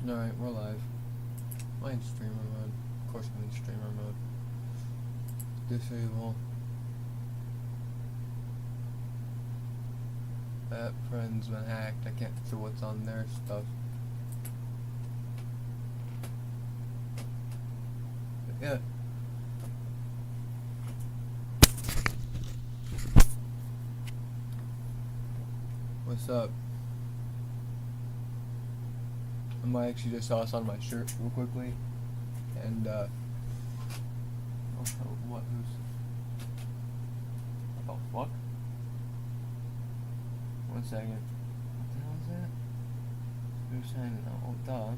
Alright, we're live. I'm in streamer mode. Of course I'm in streamer mode. Disable. That friend's been hacked. I can't see what's on their stuff. But yeah. What's up? I might actually just saw this on my shirt real quickly. And what? Who's? Oh fuck! 1 second. What the hell is that? Who's signing out? Oh duh.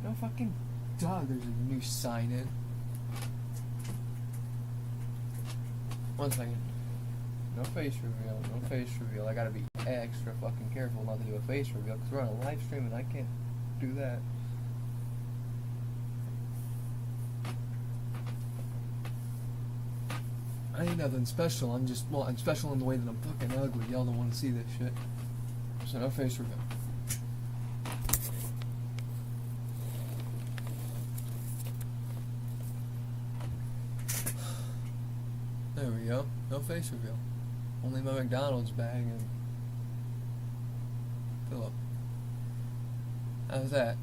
No fucking duh. There's a new sign in. 1 second. No face reveal. No face reveal. I gotta be extra fucking careful not to do a face reveal because we're on a live stream and I can't do that. I ain't nothing special. I'm just, well, I'm special in the way that I'm fucking ugly. Y'all don't want to see this shit. So no face reveal. There we go. No face reveal. Only my McDonald's bag and Philip. How's that?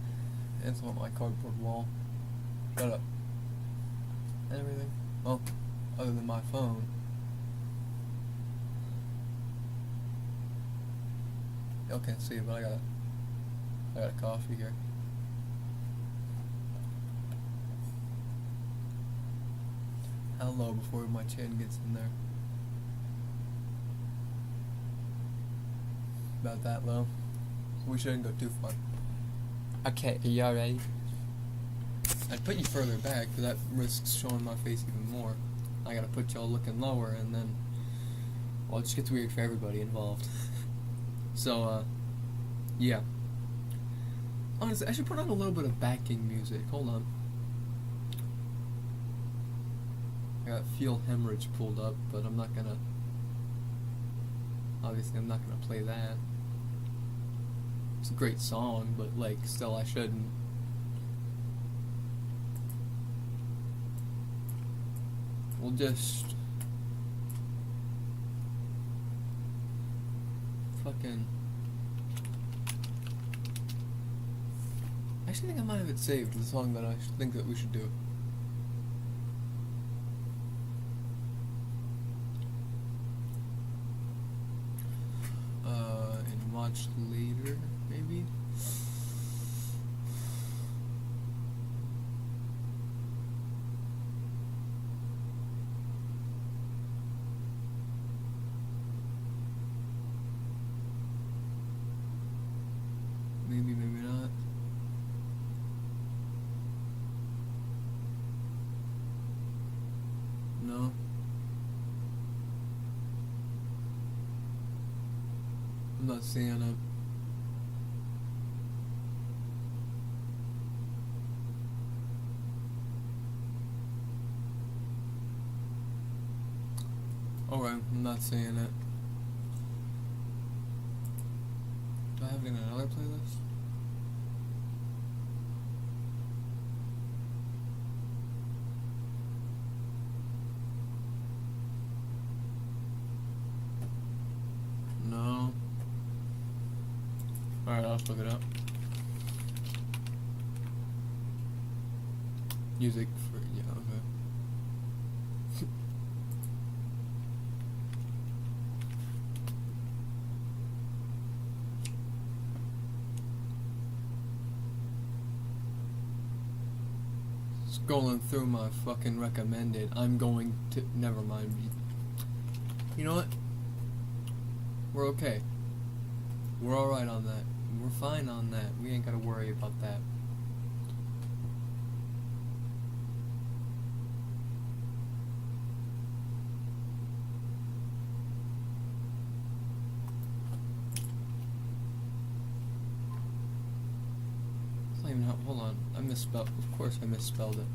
It's on my cardboard wall. Shut up. And everything. Well, other than my phone. Y'all can't see it, but I got a coffee here. How low before my chin gets in there? About that low. We shouldn't go too far. Okay, are y'all ready? I'd put you further back, because that risks showing my face even more. I gotta put y'all looking lower, and then, well, it just gets weird for everybody involved. So, yeah. Honestly, I should put on a little bit of backing music. Hold on. I got Feel Hemorrhage pulled up, but I'm not gonna... Obviously, I'm not gonna play that. It's a great song, but, like, still I shouldn't. We'll just... Fucking... I actually think I might have it saved, the song that I think that we should do. And watch later, maybe? Maybe, maybe not. No. I'm not seeing it. Okay, I'm not seeing it. Do I have it in another playlist? No. Alright, I'll just look it up. Music for, yeah, okay. Scrolling through my fucking recommended. I'm going to, never mind. You know what? We're okay. We're alright on that. We're fine on that. We ain't gotta worry about that. It's not even how, hold on. I misspelled. Of course I misspelled it.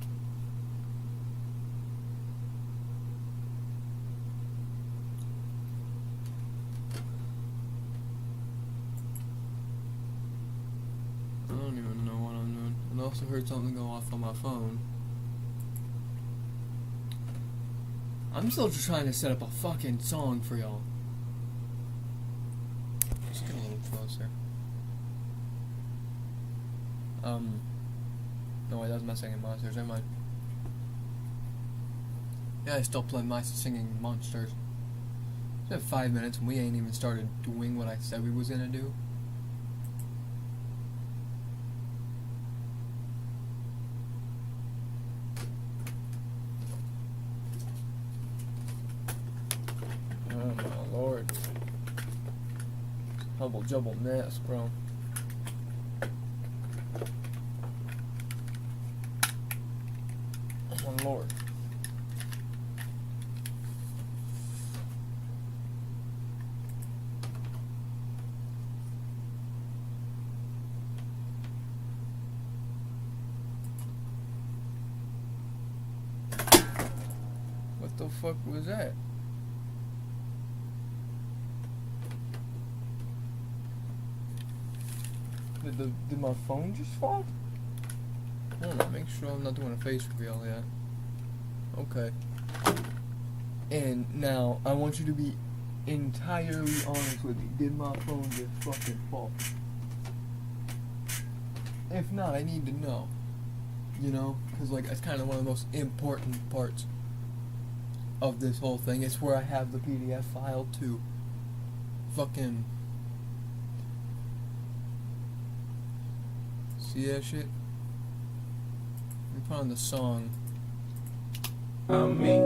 also heard something go off on my phone. I'm still just trying to set up a fucking song for y'all. Just get a little closer. No wait, that was my singing monsters, never mind. Yeah, I still play my singing monsters. It's been 5 minutes and we ain't even started doing what I said we was gonna do. Oh my lord. Hubble jubble mess, bro. Oh my lord. What the fuck was that? Did my phone just fall? I don't know, make sure I'm not doing a face reveal yet. Okay. And now, I want you to be entirely honest with me. Did my phone just fucking fall? If not, I need to know. You know? Because, like, it's kind of one of the most important parts of this whole thing. It's where I have the PDF file to fucking... See that shit? Let me put on the song. I'm me.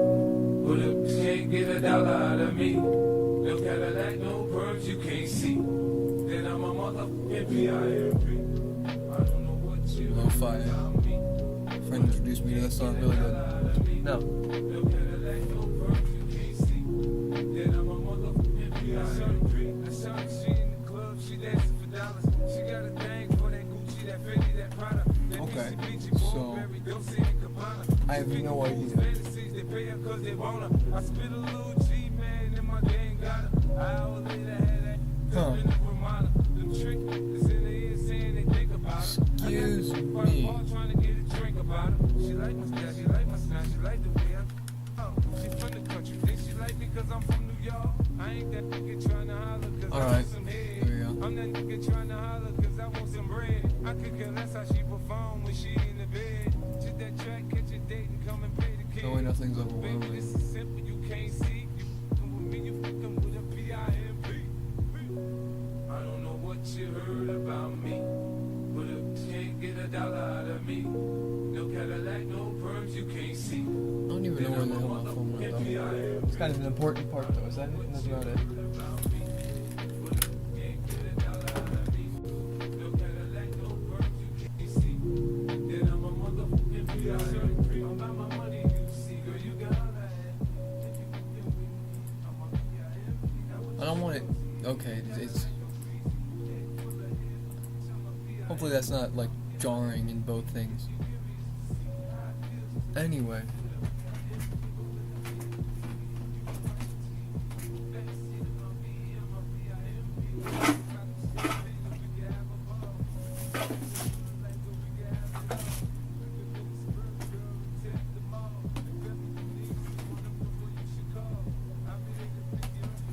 But if you can't get a dollar out of me, no Cadillac, no perms you can't see. Then I'm a motherfucking PIMP. I don't know what you No fire. Friend introduced me to this song really good. No. No Cadillac, no perms you can't see. Then I'm a motherfucking PIMP. I saw she in the club, she dancing for dollars. She got a thing for that Gucci, that Fendi, that Prada. Okay, so I have no idea. I spit a little G, man, and my gang got her. Hour later, had that. Huh. The trick is in the ear saying they think about her. Excuse me. Trying to get a drink about her. She like my style, she like my style, she like the way I. Oh, she from the country. Think she like me cause I'm from New York. I ain't that nigga trying to holler cause I want some head. There we go. I'm that nigga trying to holler cause I want some bread. I could care less how she perform when she in the bed. Just that track, catch a date and come and pay the kid. No way, nothing's Baby, overwhelming. this is simple, you can't see. You f***ing with me, you fucking with a PIMP. I don't know what you heard about me, but if you can't get a dollar out of me, no Cadillac, no perms you can't see. I don't even know where the hell my phone went though. It's kind of an important part though, is that it? That's about it. I don't want it. Okay, it's. Hopefully that's not like jarring in both things. Anyway.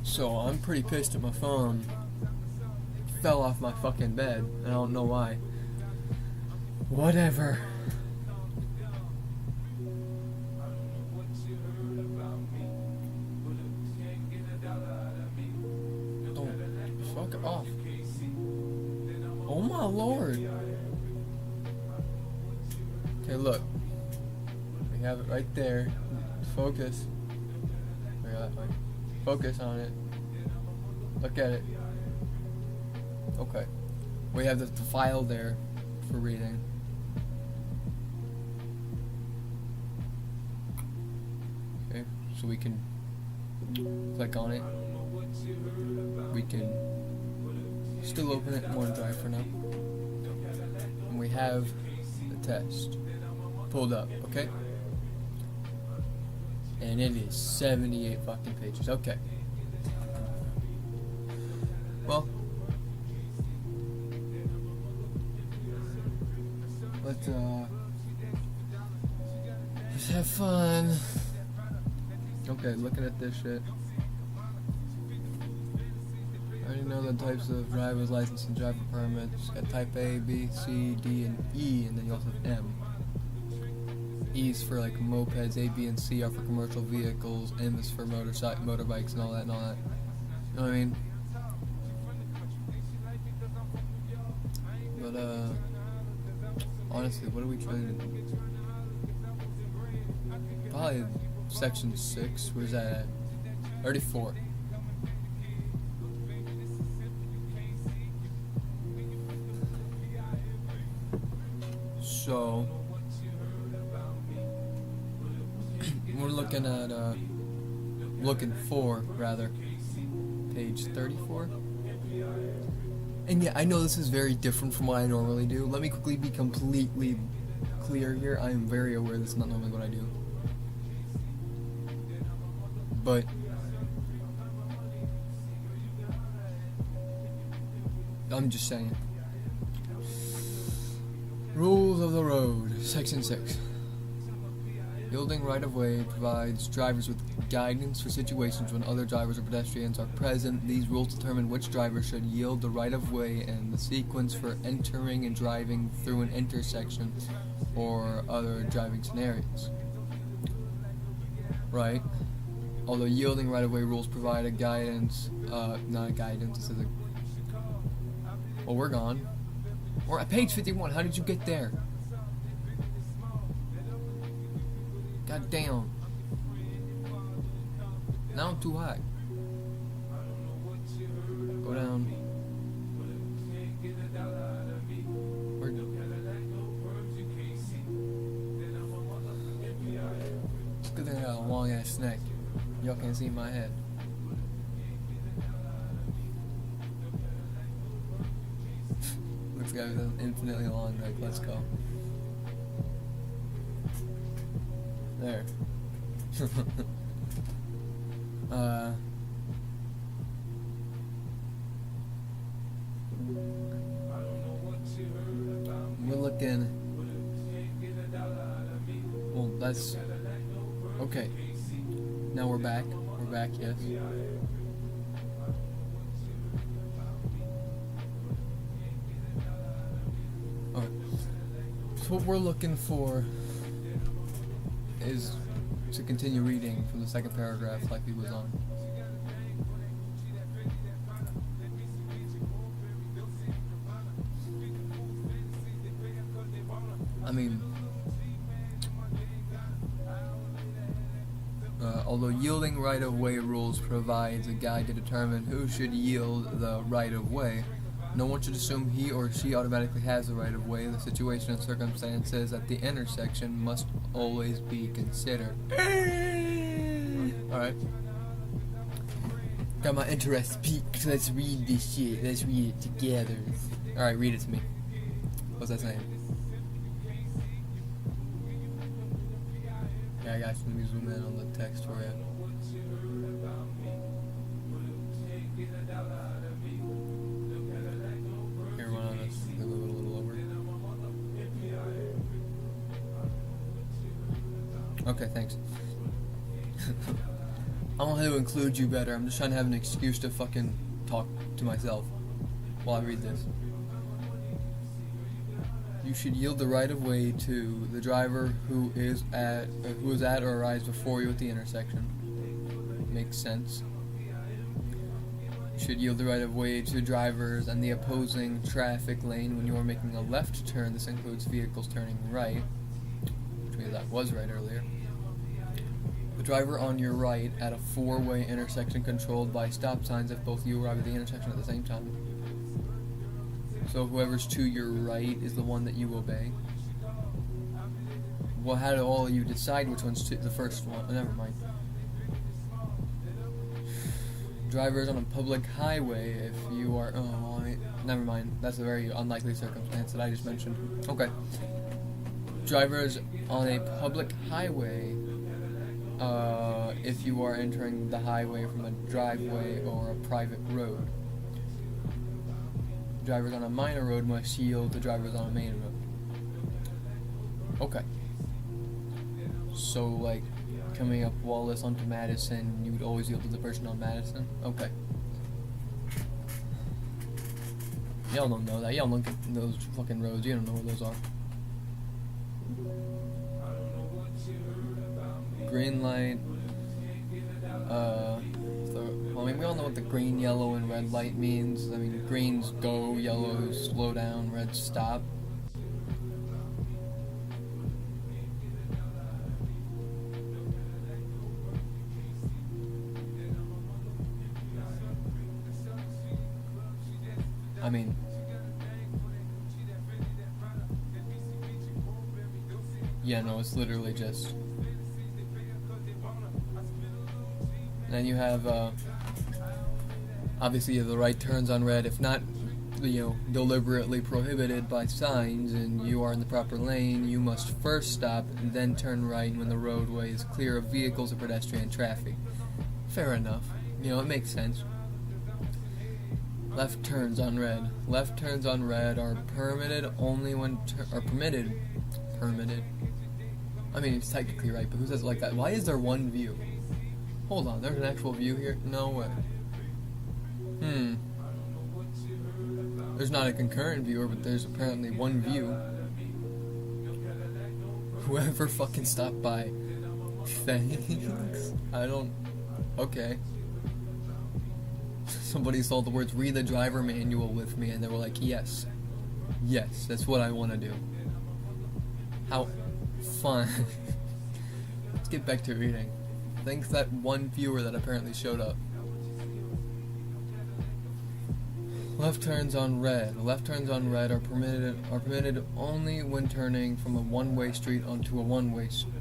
So I'm pretty pissed at my phone. Fell off my fucking bed. I don't know why. Whatever. Oh, fuck off. Oh my lord. Okay, look. We have it right there. Focus. Where that way? Focus on it. Look at it. Okay. We have the file there for reading. Okay, so we can click on it. We can still open it in OneDrive for now. And we have the test pulled up, okay? And it is 78 fucking pages. Okay. Well, let's have fun. Okay, looking at this shit. I already know the types of driver's license and driver permits. Got type A, B, C, D, and E, and then you also have M. E's for like mopeds, A, B, and C are for commercial vehicles. M is for motorbikes and all that. You know what I mean? But honestly, what are we trying to do? Probably section 6. Where's that at? 34. So we're looking at page 34. And yeah, I know this is very different from what I normally do. Let me quickly be completely clear here. I am very aware this is not normally what I do. But I'm just saying. Rules of the road, section 6. Yielding right-of-way provides drivers with guidance for situations when other drivers or pedestrians are present. These rules determine which driver should yield the right-of-way and the sequence for entering and driving through an intersection or other driving scenarios. Right? Although yielding right-of-way rules provide a guidance, not a guidance, this is a... Well, we're gone. We're at page 51, how did you get there? God damn. Now I'm too high. Go down. It's good thing I got a long ass neck. Y'all can't see my head. Looks like an infinitely long neck. Let's go. There. We're looking. Well, that's okay. Now we're back. We're back, yes. Alright. So what we're looking for is to continue reading from the second paragraph like we was on. I mean, although yielding right-of-way rules provides a guide to determine who should yield the right-of-way, no one should assume he or she automatically has the right-of-way. The situation and circumstances at the intersection must always be considered. Alright. Got my interest peaked. Let's read this shit. Let's read it together. Alright, read it to me. What's that saying? Yeah, I got you. Let me zoom in on the text for you. Here, one on us. Move it a little over. Okay, thanks. I want to include you better. I'm just trying to have an excuse to fucking talk to myself while I read this. You should yield the right of way to the driver who is at or arrives before you at the intersection. Makes sense. You should yield the right of way to drivers and the opposing traffic lane when you are making a left turn. This includes vehicles turning right, which means that was right earlier. The driver on your right at a four-way intersection controlled by stop signs if both you arrive at the intersection at the same time. So whoever's to your right is the one that you obey. Well, how do all of you decide which one's the first one? Oh, never mind. Drivers on a public highway, if you are... never mind. That's a very unlikely circumstance that I just mentioned. Okay. Drivers on a public highway, if you are entering the highway from a driveway or a private road. Drivers on a minor road must yield to drivers on a main road. Okay. So, like, coming up Wallace onto Madison, you would always yield to the person on Madison? Okay. Y'all don't know that. Y'all look at those fucking roads. You don't know where those are. Green light. I mean, we all know what the green, yellow, and red light means. I mean, green's go, yellow slow down, red stop. I mean, yeah, no, it's literally just. Then you have, obviously, you have the right turns on red. If not, deliberately prohibited by signs, and you are in the proper lane, you must first stop and then turn right when the roadway is clear of vehicles or pedestrian traffic. Fair enough. It makes sense. Left turns on red. Left turns on red are permitted only when permitted. I mean, it's technically right, but who says it like that? Why is there one view? Hold on, there's an actual view here? No way. There's not a concurrent viewer, but there's apparently one view. Whoever fucking stopped by. Thanks. Okay. Somebody saw the words "read the driver manual" with me, and they were like, yes, that's what I want to do. How fun. Let's get back to reading. Thanks that one viewer that apparently showed up. Left turns on red. Left turns on red are permitted only when turning from a one-way street onto a one-way street.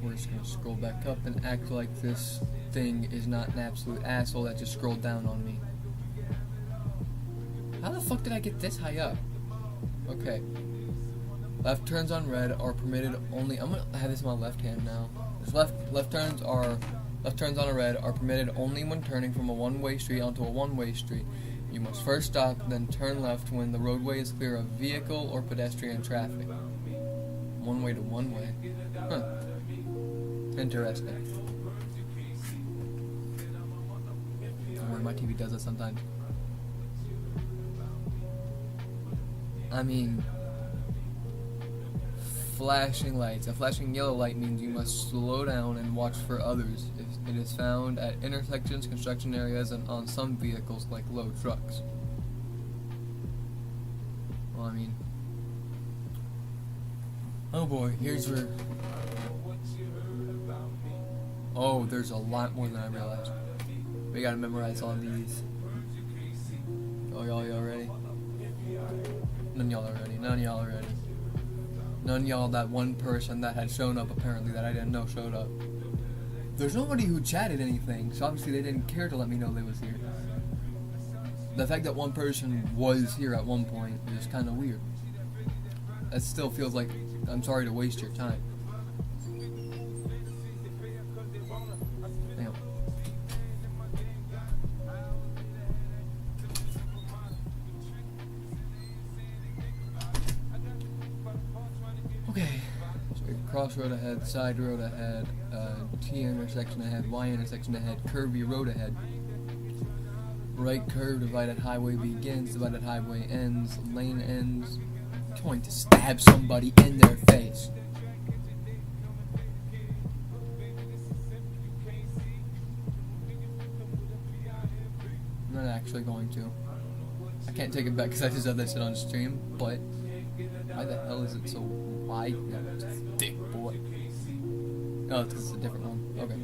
We're just gonna scroll back up and act like this thing is not an absolute asshole that just scrolled down on me. How the fuck did I get this high up? Okay. Left turns on red are permitted only. I'm gonna have this in my left hand now. Left turns on a red are permitted only when turning from a one-way street onto a one-way street. You must first stop, then turn left when the roadway is clear of vehicle or pedestrian traffic. One way to one way. Huh. Interesting. My TV does it sometimes. I mean, flashing lights. A flashing yellow light means you must slow down and watch for others. It is found at intersections, construction areas, and on some vehicles like low trucks. Well, I mean, oh boy, here's where. Oh, there's a lot more than I realized. We gotta memorize all these. Oh, y'all ready? None y'all are ready. None y'all are ready. None y'all, that one person that had shown up apparently that I didn't know showed up. There's nobody who chatted anything, so obviously they didn't care to let me know they was here. The fact that one person was here at one point is kind of weird. It still feels like I'm sorry to waste your time. Damn. Okay, so crossroad ahead, side road ahead, T intersection ahead, Y intersection ahead, curvy road ahead. Right curve, divided highway begins, divided highway ends, lane ends. I'm going to stab somebody in their face. I'm not actually going to. I can't take it back because I just said that shit on stream, but why the hell is it so wide? No, it's a thick boy. Oh, it's because it's a different one. Okay.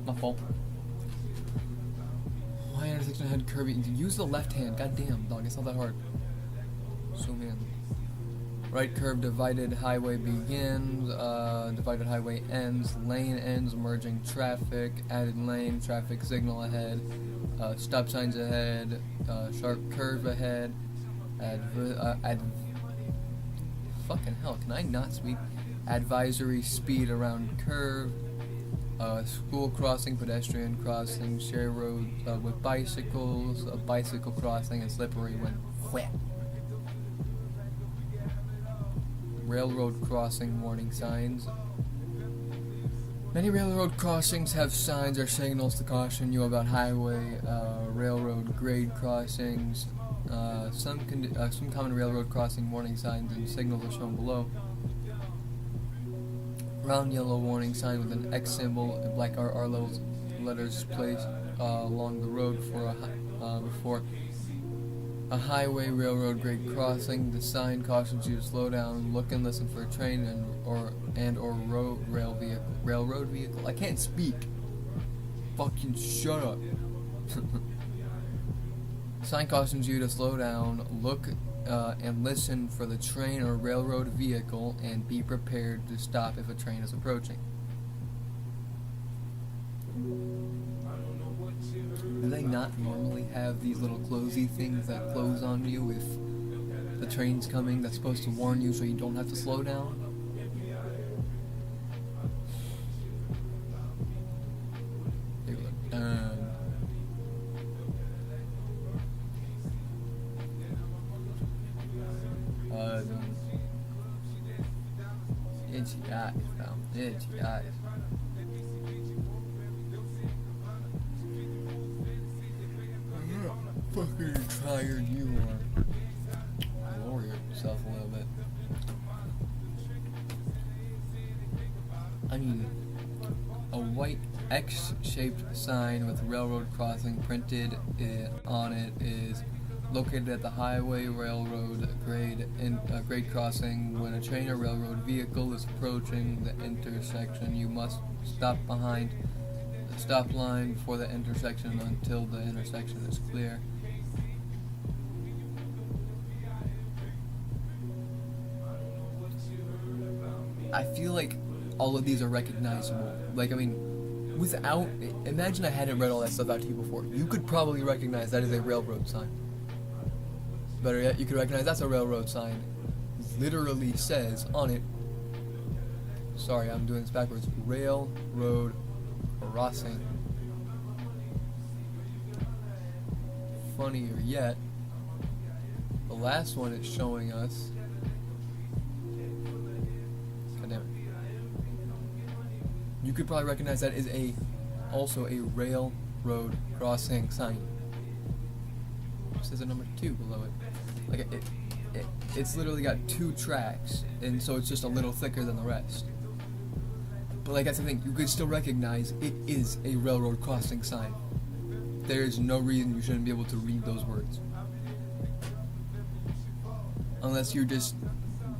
My fault. Y intersection ahead, curvy. Use the left hand. Goddamn, dog. It's not that hard. Zoom in. Right curve, divided highway begins. Divided highway ends. Lane ends. Merging traffic. Added lane. Traffic signal ahead. Stop signs ahead. Sharp curve ahead. Fucking hell, can I not speak? Advisory speed around curve. School crossing, pedestrian crossing, share road with bicycles, a bicycle crossing, and slippery when quit. Railroad crossing warning signs. Many railroad crossings have signs or signals to caution you about highway, railroad grade crossings. Some common railroad crossing warning signs and signals are shown below. Round yellow warning sign with an X symbol and black RR letters placed along the road before a highway railroad grade crossing. The sign cautions you to slow down, look and listen for a train or railroad vehicle. I can't speak. Fucking shut up. Sign cautions you to slow down, look and listen for the train or railroad vehicle, and be prepared to stop if a train is approaching. Do they not normally have these little closey things that close on you if the train's coming that's supposed to warn you so you don't have to slow down? They look itchy eyes, pal. Itchy eyes. Fucking tired you are. Lower yourself a little bit. I mean, a white X-shaped sign with railroad crossing printed on it is located at the highway railroad grade crossing. When a train or railroad vehicle is approaching the intersection, you must stop behind the stop line before the intersection until the intersection is clear. I feel like all of these are recognizable. Like, I mean, imagine I hadn't read all that stuff out to you before. You could probably recognize that is a railroad sign. Better yet, you could recognize that's a railroad sign. Literally says on it, sorry, I'm doing this backwards, railroad crossing. Funnier yet, the last one it's showing us, god damn it, you could probably recognize that is also a railroad crossing sign. It says a number 2 below it. Like it's literally got 2 tracks, and so it's just a little thicker than the rest. But like, that's the thing, you could still recognize it is a railroad crossing sign. There's no reason you shouldn't be able to read those words. Unless you're just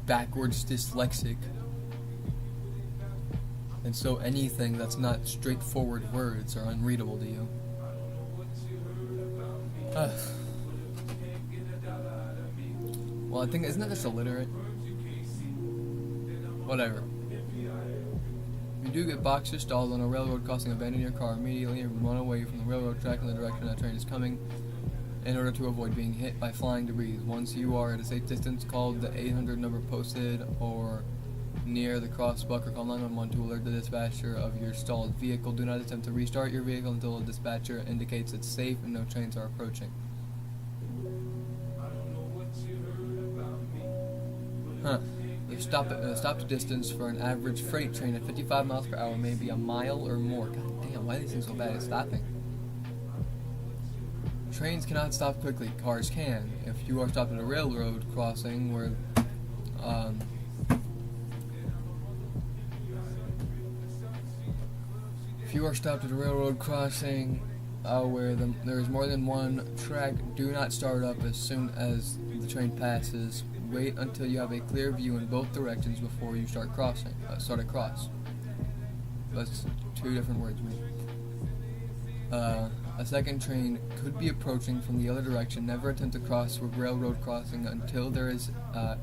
backwards dyslexic. And so anything that's not straightforward words are unreadable to you. Well, I think, isn't that just illiterate? Whatever. If you do get boxed or stalled on a railroad crossing, abandon your car immediately and run away from the railroad track in the direction that train is coming in order to avoid being hit by flying debris. Once you are at a safe distance, call the 800 number posted or near the crossbuck or call 911 to alert the dispatcher of your stalled vehicle. Do not attempt to restart your vehicle until the dispatcher indicates it's safe and no trains are approaching. The stopped distance for an average freight train at 55 miles per hour may be a mile or more. God damn, why are these things so bad at stopping? Trains cannot stop quickly, cars can. If you are stopped at a railroad crossing where there is more than one track, do not start up as soon as the train passes. Wait until you have a clear view in both directions before you start a cross. That's 2 different words, man. A second train could be approaching from the other direction. Never attempt to cross a railroad crossing until there is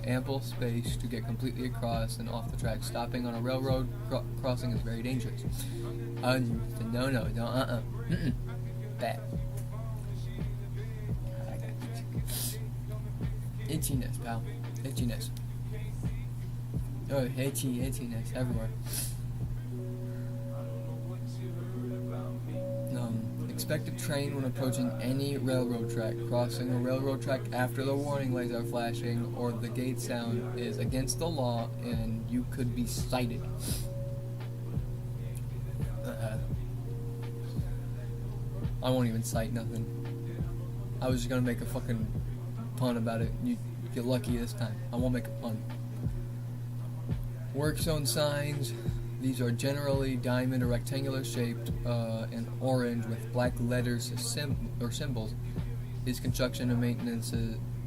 ample space to get completely across and off the track. Stopping on a railroad crossing is very dangerous. No, bad. Itchiness, pal. Itchiness. Oh, itchiness everywhere. Inspect a train when approaching any railroad track. Crossing a railroad track after the warning lights are flashing or the gate sound is against the law and you could be cited. I won't even cite nothing. I was just gonna make a fucking pun about it. You get lucky this time. I won't make a pun. Work zone signs. These are generally diamond or rectangular shaped and orange with black letters or symbols. These construction and maintenance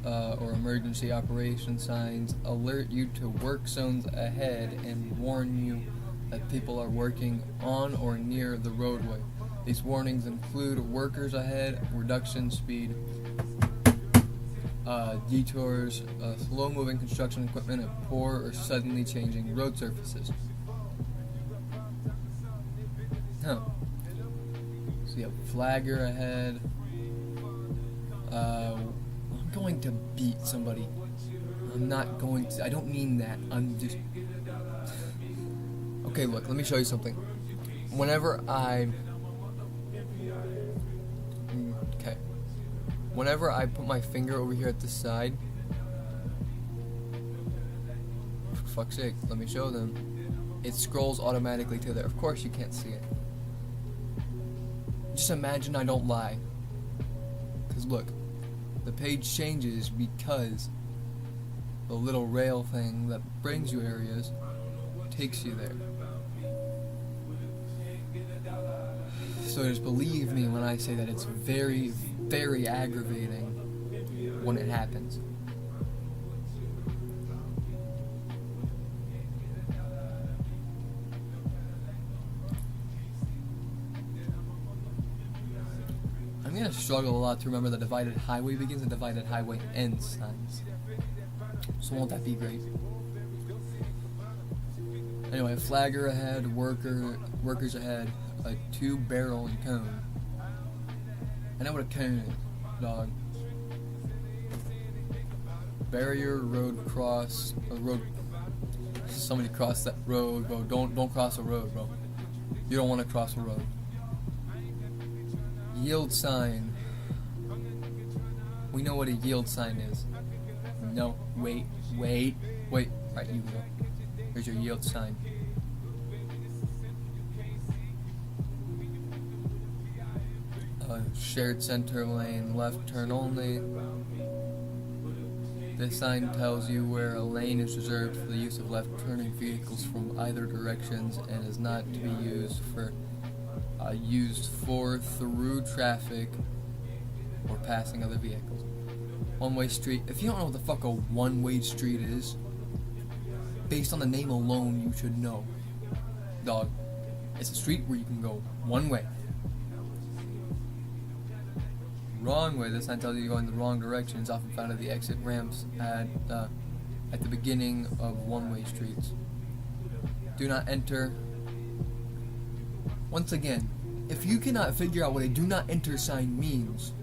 or emergency operation signs alert you to work zones ahead and warn you that people are working on or near the roadway. These warnings include workers ahead, reduction speed, detours, slow-moving construction equipment, and poor or suddenly changing road surfaces. So you have flagger ahead. I'm going to beat somebody. I'm not going to. I don't mean that. I'm just. Okay, look. Let me show you something. Whenever I put my finger over here at the side, for fuck's sake, let me show them. It scrolls automatically to there. Of course you can't see it. Just imagine I don't lie. Because look, the page changes because the little rail thing that brings you areas takes you there. So just believe me when I say that it's very, very aggravating when it happens. I'm gonna struggle a lot to remember the divided highway begins and divided highway ends signs. So won't that be great? Anyway, flagger ahead, workers ahead, a 2-barrel cone. I know what a cone is, dog. Barrier, road cross, a road. Somebody crossed that road, bro. Don't cross a road, bro. You don't want to cross a road. Yield sign. We know what a yield sign is. No, wait. Right, you go. Here's your yield sign. Shared center lane, left turn only. This sign tells you where a lane is reserved for the use of left turning vehicles from either directions and is not to be used for through traffic or passing other vehicles. One-way street. If you don't know what the fuck a one-way street is, based on the name alone, you should know. Dog. It's a street where you can go one way. Wrong way. This sign tells you you're going the wrong direction. It's often found at the exit ramps at the beginning of one-way streets. Do not enter. Once again, if you cannot figure out what a do not enter sign means,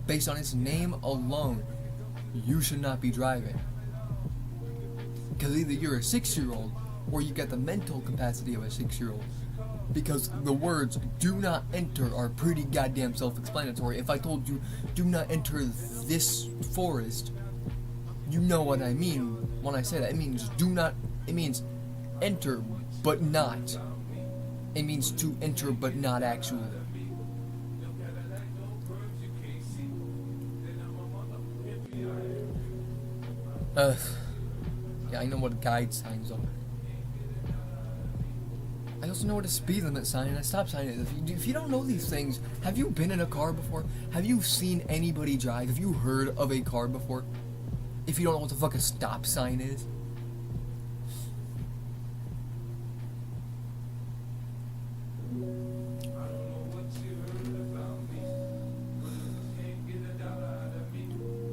based on its name alone, you should not be driving. Because either you're a 6-year-old or you get the mental capacity of a 6-year-old. Because the words do not enter are pretty goddamn self-explanatory. If I told you do not enter this forest, you know what I mean when I say that. It means it means enter but not. It means to enter but not actually. Yeah, I know what guide signs are. I also know what a speed limit sign and a stop sign is. If you don't know these things, have you been in a car before? Have you seen anybody drive? Have you heard of a car before? If you don't know what the fuck a stop sign is?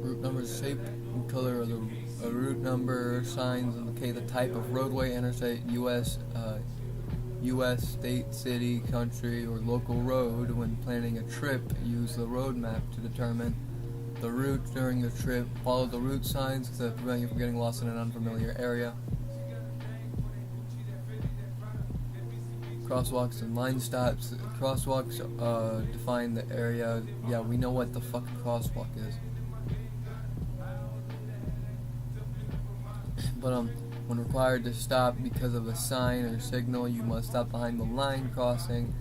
Route number, shape and color of the route number, signs indicate the type of roadway, interstate, U.S., state, city, country, or local road. When planning a trip, use the road map to determine the route during the trip. Follow the route signs to prevent you from getting lost in an unfamiliar area. crosswalks and line stops. Crosswalks define the area. Yeah, we know what the fuck a crosswalk is. But when required to stop because of a sign or signal, you must stop behind the line crossing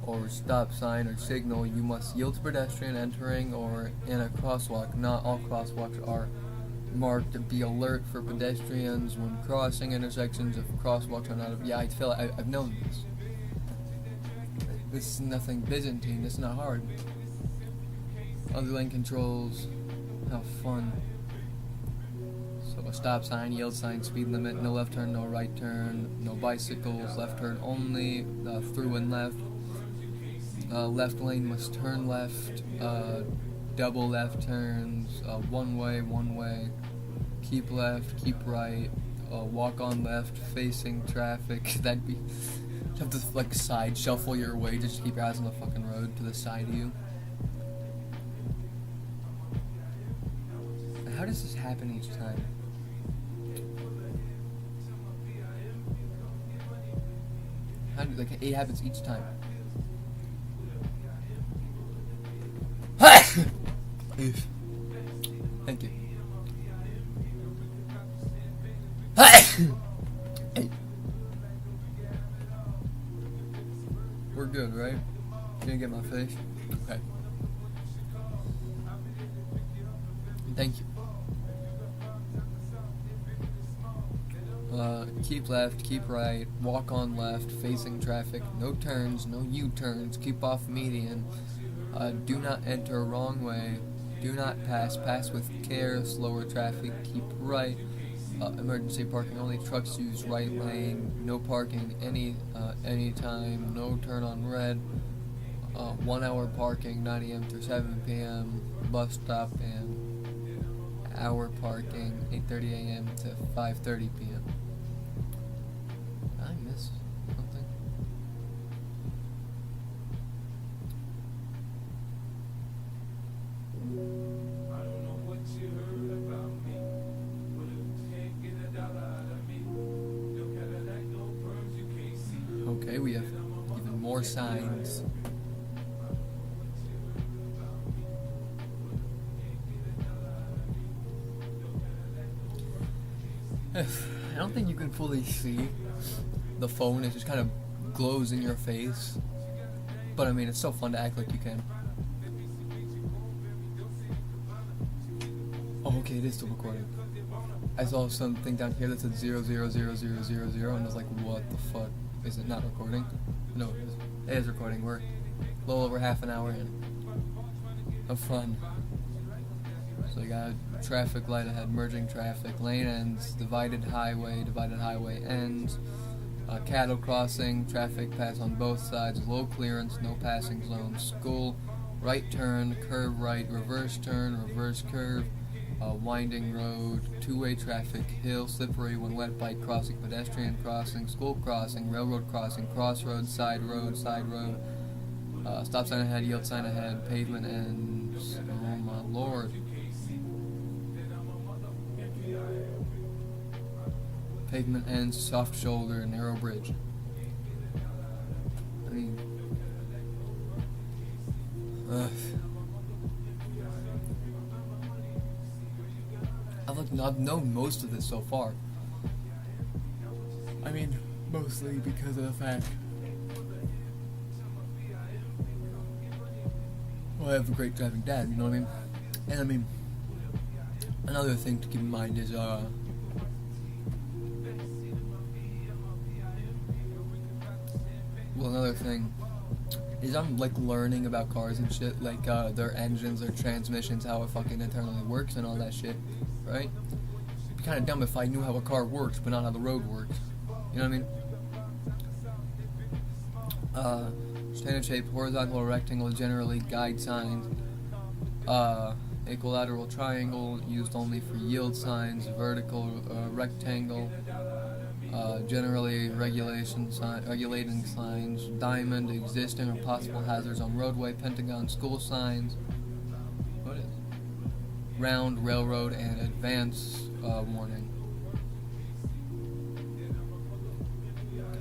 or stop sign or signal. You must yield to pedestrian entering or in a crosswalk. Not all crosswalks are marked. Be alert for pedestrians when crossing intersections if crosswalks are not. Yeah, I feel I've known this. This is nothing Byzantine. It's not hard. Other lane controls. How fun. So a stop sign, yield sign, speed limit, no left turn, no right turn, no bicycles, left turn only, through and left. Left lane must turn left, double left turns, one way, keep left, keep right, walk on left, facing traffic. That'd be, you have to like side shuffle your way just to keep your eyes on the fucking road to the side of you. How does this happen each time? It happens each time. Thank you. Hey. We're good, right? Can you get my face? Okay. Thank you. Keep left, keep right, walk on left, facing traffic, no turns, no U-turns, keep off median, do not enter wrong way, do not pass with care, slower traffic, keep right, emergency parking only, trucks use right lane, no parking anytime, no turn on red, 1 hour parking, 9 a.m. through 7 p.m., bus stop, and hour parking, 8:30 a.m. to 5:30 p.m. I miss something. I don't know what you heard about me, but if you can't get a dollar out of me, no Cadillac, no perms, you can't see. Okay, we have even more signs. I don't think you can fully see the phone. It just kind of glows in your face. But I mean, it's so fun to act like you can. Oh, okay, it is still recording. I saw something down here that said 0000000, and I was like, what the fuck? Is it not recording? No, it is. It is recording. We're a little over half an hour in of fun. So you got a traffic light ahead, merging traffic, lane ends, divided highway ends, cattle crossing, traffic pass on both sides, low clearance, no passing zone, school, right turn, curve right, reverse turn, reverse curve, winding road, two-way traffic, hill, slippery when wet, bike crossing, pedestrian crossing, school crossing, railroad crossing, crossroad, side road, stop sign ahead, yield sign ahead, pavement ends. Oh my lord. Pavement ends, soft shoulder, narrow bridge. I mean, I've known most of this so far. I mean, mostly because of the fact, well, I have a great driving dad, you know what I mean? And I mean, another thing to keep in mind is, another thing is I'm like learning about cars and shit, like their engines, their transmissions, how it fucking internally works and all that shit, right? It'd be kind of dumb if I knew how a car works but not how the road works. You know what I mean? Standard shape, horizontal or rectangle, generally guide signs. Equilateral triangle, used only for yield signs. Vertical rectangle, generally regulating signs. Diamond, existing or possible hazards on roadway. Pentagon, school signs. What is it? Round, railroad, and advance warning.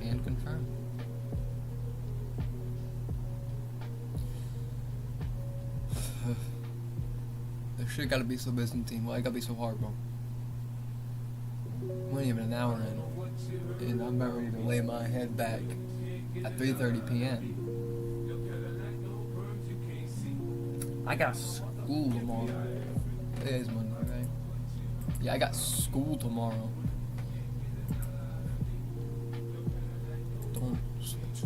Can confirm. Shit gotta be so Byzantine. Why it gotta be so hard, bro? We ain't even an hour in, and I'm about ready to lay my head back at 3:30 p.m. I got school tomorrow. It is Monday, right? Yeah, I got school tomorrow. Don't switch.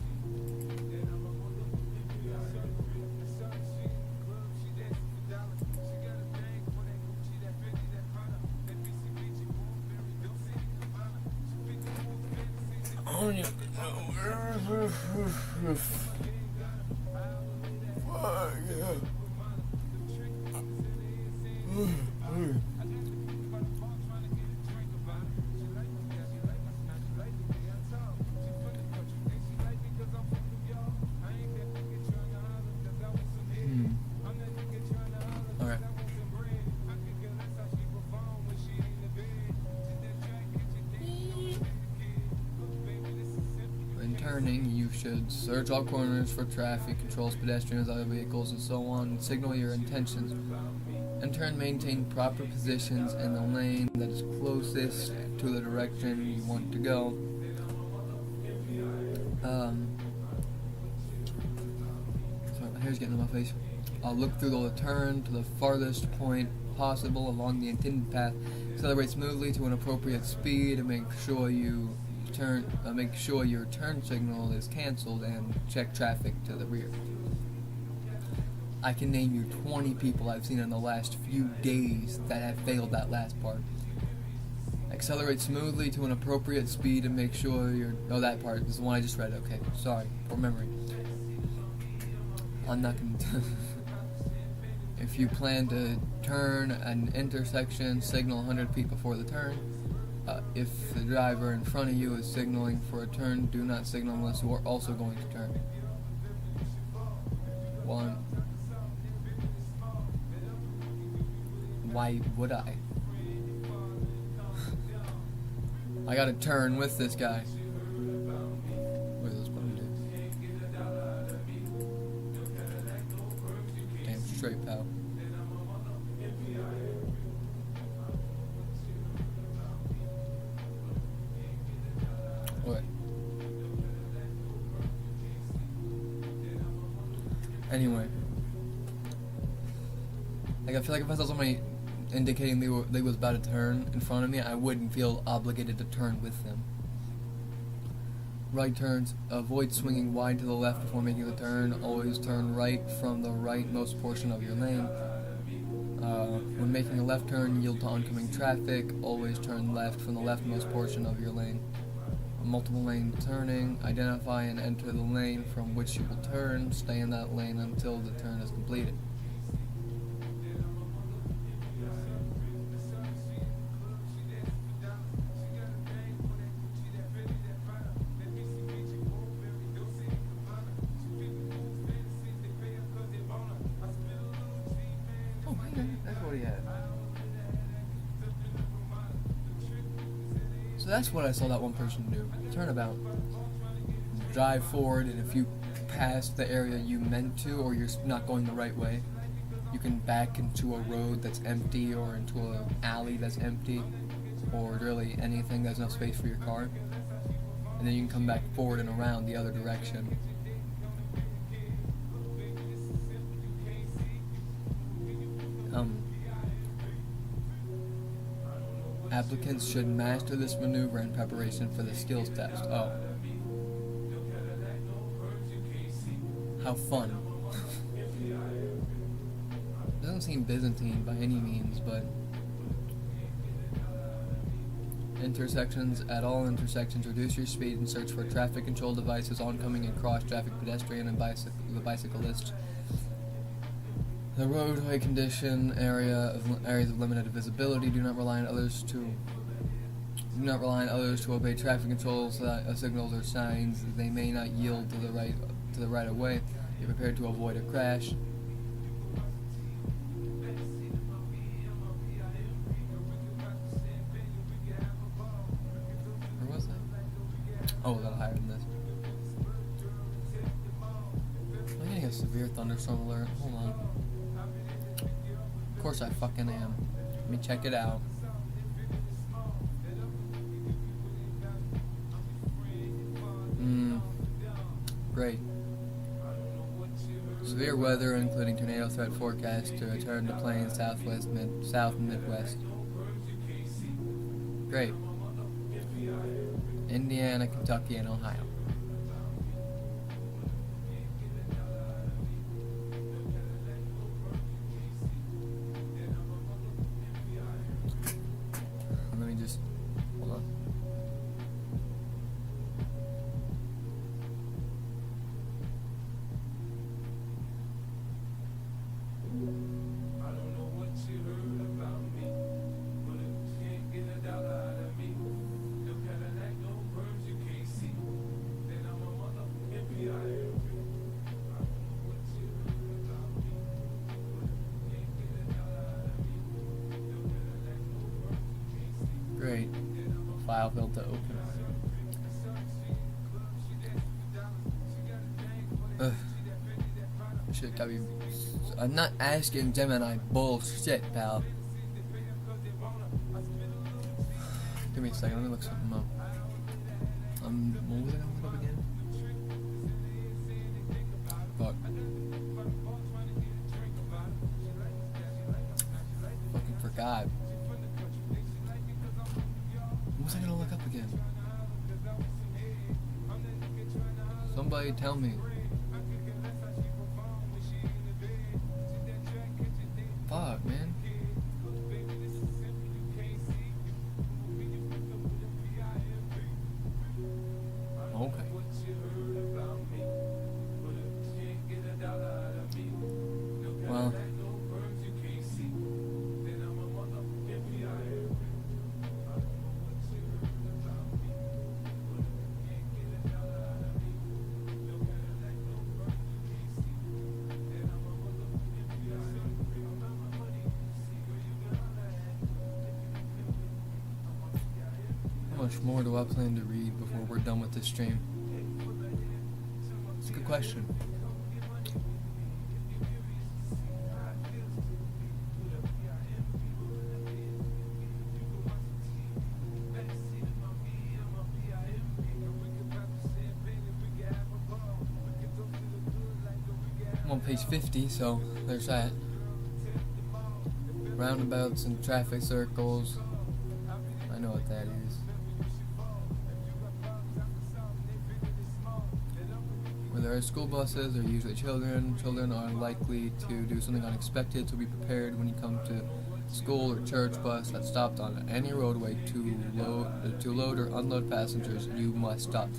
Oh, yeah. Alright. When turning, you should search all corners for traffic, controls pedestrians, other vehicles, and so on, and signal your intentions. In turn, maintain proper positions in the lane that is closest to the direction you want to go. So my hair's getting in my face. Look through the turn to the farthest point possible along the intended path. Accelerate smoothly to an appropriate speed and make sure your turn signal is cancelled, and check traffic to the rear. I can name you 20 people I've seen in the last few days that have failed that last part. Accelerate smoothly to an appropriate speed and make sure that part is the one I just read. Okay, sorry, poor memory. I'm not gonna. If you plan to turn an intersection, signal 100 feet before the turn. If the driver in front of you is signaling for a turn, do not signal unless you are also going to turn. 1. Why would I? I gotta turn with this guy. What is this button do? Damn straight, pal. What? Anyway, like I feel like if I saw somebody indicating they was about to turn in front of me, I wouldn't feel obligated to turn with them. Right turns. Avoid swinging wide to the left before making the turn. Always turn right from the rightmost portion of your lane. When making a left turn, yield to oncoming traffic. Always turn left from the leftmost portion of your lane. Multiple lane turning. Identify and enter the lane from which you will turn. Stay in that lane until the turn is completed. Oh, that's what he had. So that's what I saw that one person do. Turnabout. Drive forward, and if you pass the area you meant to, or you're not going the right way, you can back into a road that's empty, or into an alley that's empty, or really anything that's enough space for your car. And then you can come back forward and around the other direction. Applicants should master this maneuver in preparation for the skills test. Oh. How fun. Doesn't seem Byzantine by any means, but... Intersections. At all intersections, reduce your speed and search for traffic control devices, oncoming and cross-traffic pedestrian and bicyclist. The roadway condition areas of limited visibility. Do not rely on others to obey traffic controls, signals, or signs. They may not yield to the right of way. Be prepared to avoid a crash. Where was that? Oh, a little higher than this. I'm getting a severe thunderstorm alert. Hold on. course I fucking am. Let me check it out. Great. Severe weather, including tornado threat forecast to return to plains, southwest, south, and midwest. Great. Indiana, Kentucky, and Ohio. Let me just hold on. I don't know what you heard about me, but if you can't get a dollar out of me, no Cadillac, no birds you can't see, then I'm a motherfucking P.I.M.P. I don't know what you heard about me, but if you can't get a dollar out of me, no Cadillac, no birds you can't see. Great. File built to open. Shit, gotta be. I'm not asking Gemini bullshit, pal. Give me a second, let me look something up. What was I gonna look up again? Fuck. Fucking forgot. What was I gonna look up again? Somebody tell me. Fuck, man. Okay. Well. How much more do I plan to read before we're done with this stream? It's a good question. I'm on page 50, so there's that. Roundabouts and traffic circles. I know what that is. Where there are school buses, there are usually children. Children are likely to do something unexpected, so be prepared when you come to school or church bus that's stopped on any roadway to load or unload passengers. You must stop.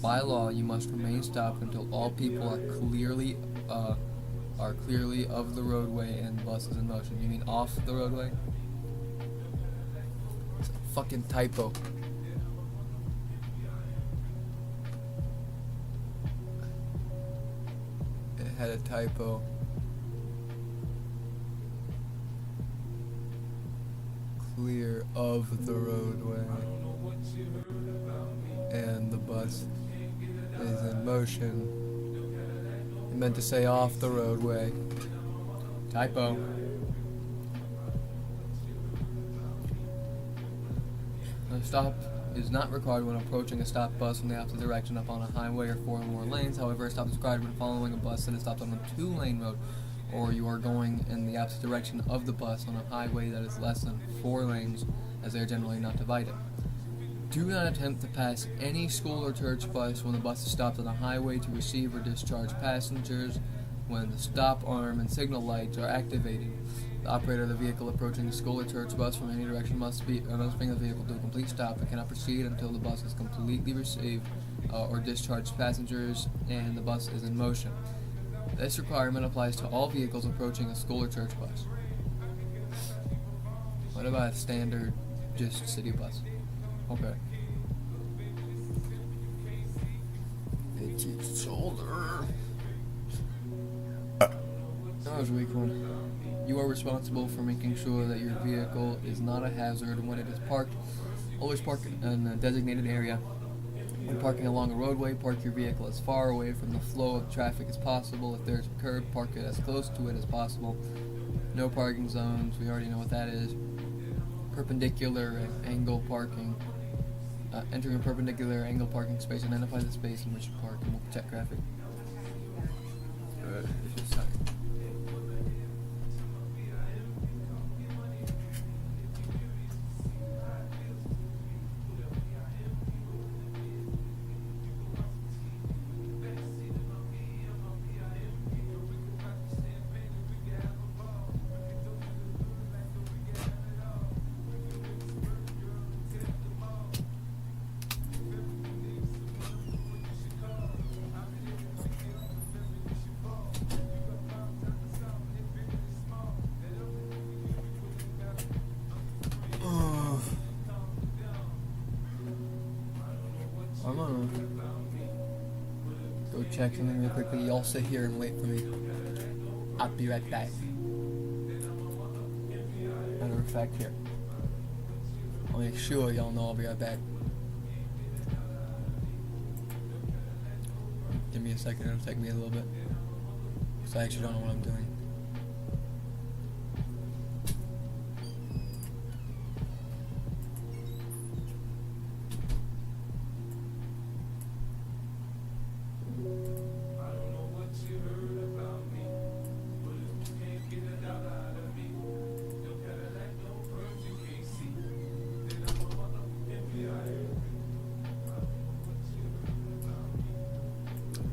By law, you must remain stopped until all people are clearly of the roadway and the bus is in motion. You mean off the roadway? It's a fucking typo. It had a typo. Clear of the roadway. And the bus is in motion. It meant to say off the roadway. Typo. A stop is not required when approaching a stopped bus from the opposite direction up on a highway or 4 or more lanes. However, a stop is required when following a bus that is stopped on a 2-lane road, or you are going in the opposite direction of the bus on a highway that is less than 4 lanes, as they are generally not divided. Do not attempt to pass any school or church bus when the bus is stopped on a highway to receive or discharge passengers when the stop arm and signal lights are activated. The operator of the vehicle approaching the school or church bus from any direction must bring the vehicle to a complete stop and cannot proceed until the bus has completely received or discharged passengers and the bus is in motion. This requirement applies to all vehicles approaching a school or church bus. What about a standard, just city bus? Okay. It's shoulder. That was a weak one. You are responsible for making sure that your vehicle is not a hazard when it is parked. Always park in a designated area When parking along a roadway, park your vehicle as far away from the flow of traffic as possible. If there's a curb, park it as close to it as possible. No parking zones, we already know what that is. Perpendicular angle parking. Entering a perpendicular angle parking space, identify the space in which you park and will protect traffic. It's just a second. I'm gonna go check something real quickly. Y'all sit here and wait for me. I'll be right back. Matter of fact, here. I'll make sure y'all know I'll be right back. Give me a second, it'll take me a little bit. Because I actually don't know what I'm doing.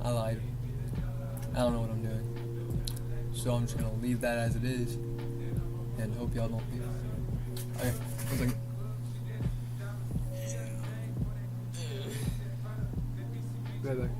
I lied. I don't know what I'm doing. So I'm just gonna leave that as it is and hope y'all don't leave. Okay, one second. Right back.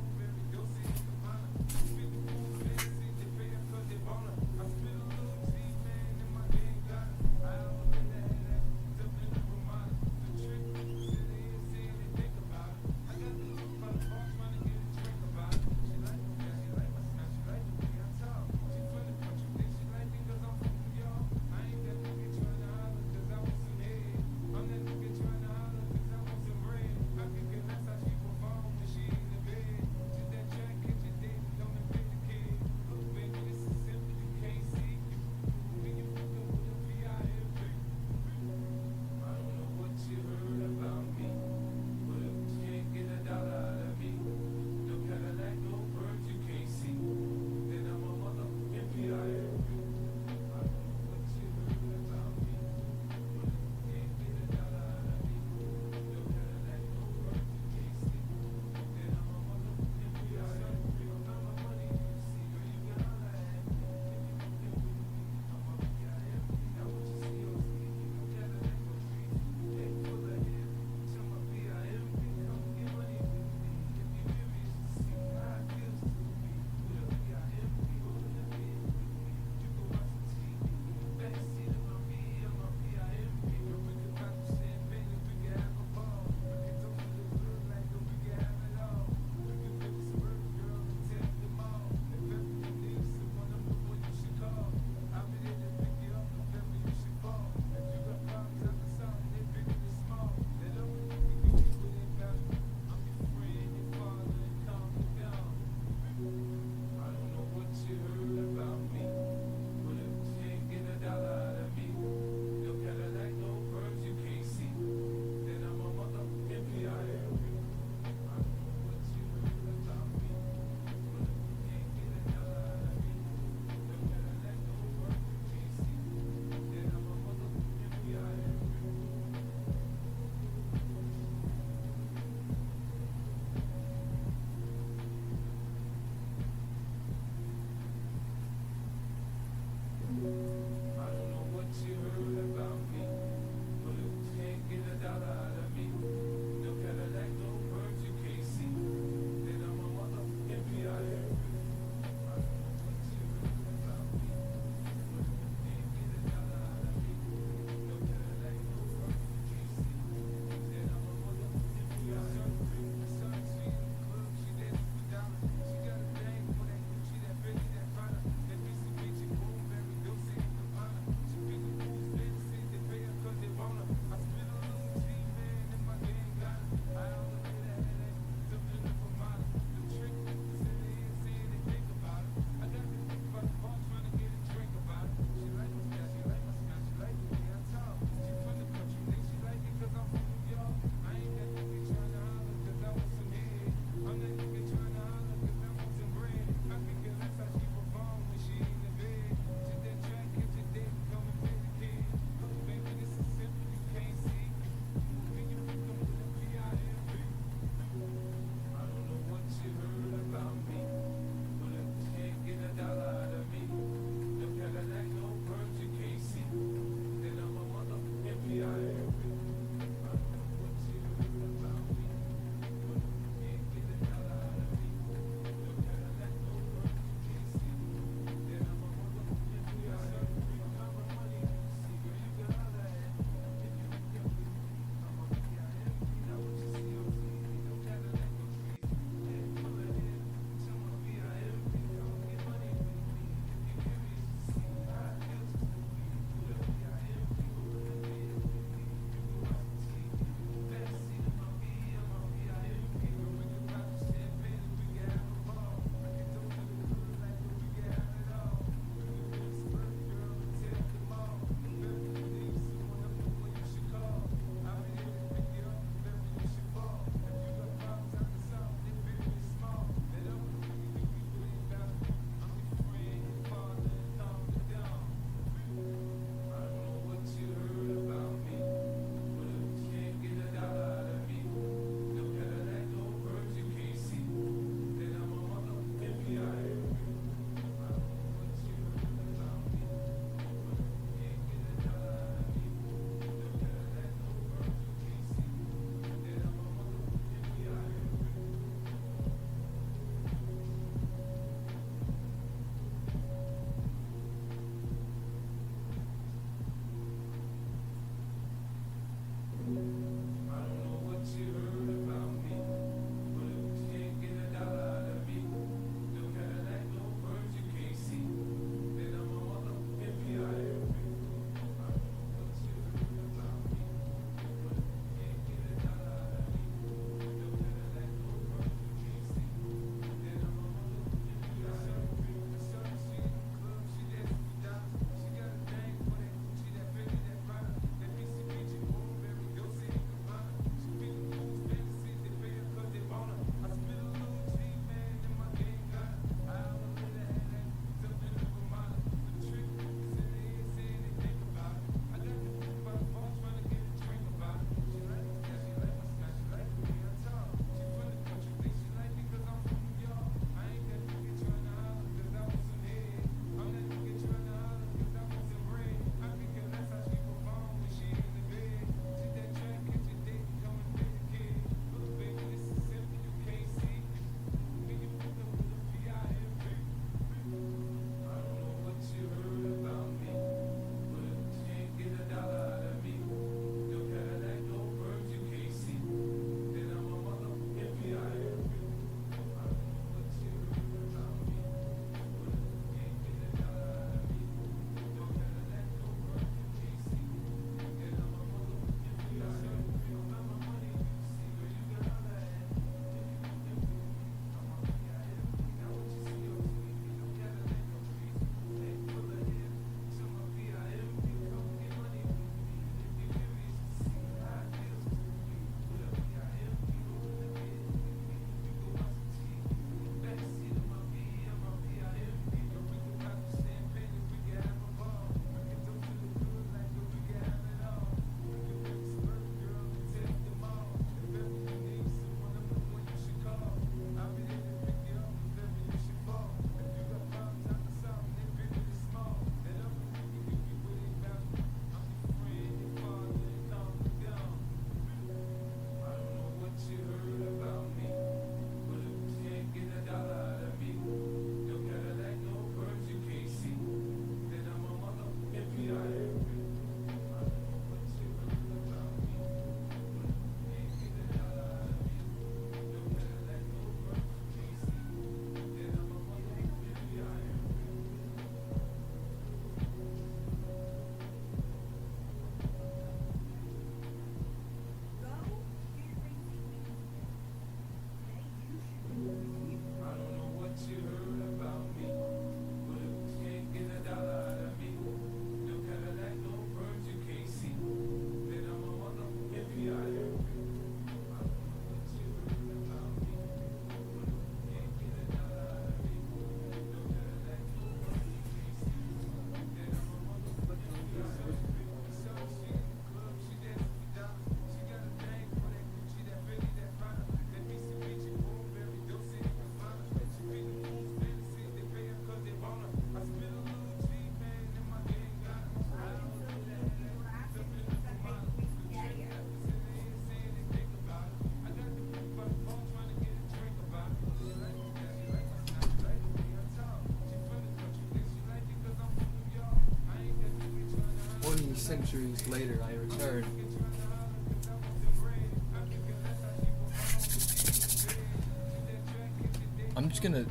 20 centuries later, I return. I'm just gonna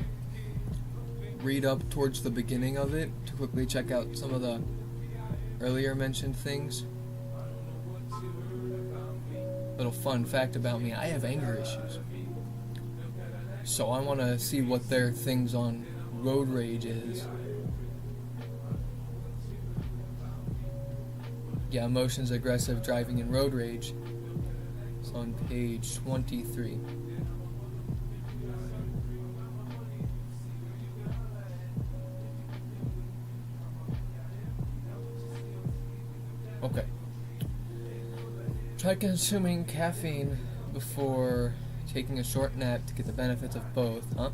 read up towards the beginning of it to quickly check out some of the earlier mentioned things. Little fun fact about me, I have anger issues. So I want to see what their things on road rage is. Yeah, emotions, aggressive driving, and road rage. It's on page 23. Okay. Try consuming caffeine before taking a short nap to get the benefits of both, huh?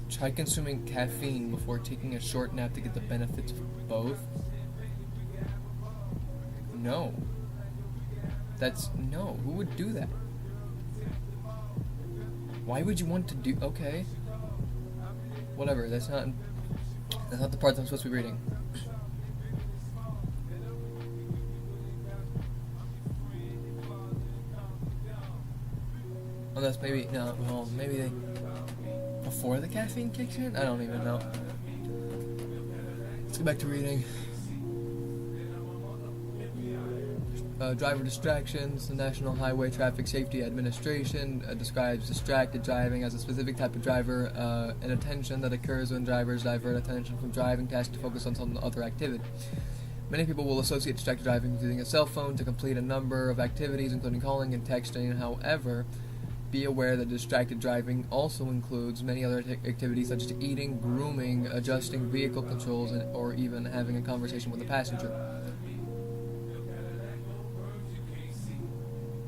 Try consuming caffeine before taking a short nap to get the benefits of both? No. No. Who would do that? Why would you want to do... Okay. Whatever, that's not the part I'm supposed to be reading. Unless maybe... No, well, maybe they... Before the caffeine kicks in? I don't even know. Let's get back to reading. Driver distractions. The National Highway Traffic Safety Administration describes distracted driving as a specific type of driver inattention that occurs when drivers divert attention from driving tasks to focus on some other activity. Many people will associate distracted driving with using a cell phone to complete a number of activities, including calling and texting. However, be aware that distracted driving also includes many other activities such as eating, grooming, adjusting vehicle controls, or even having a conversation with a passenger.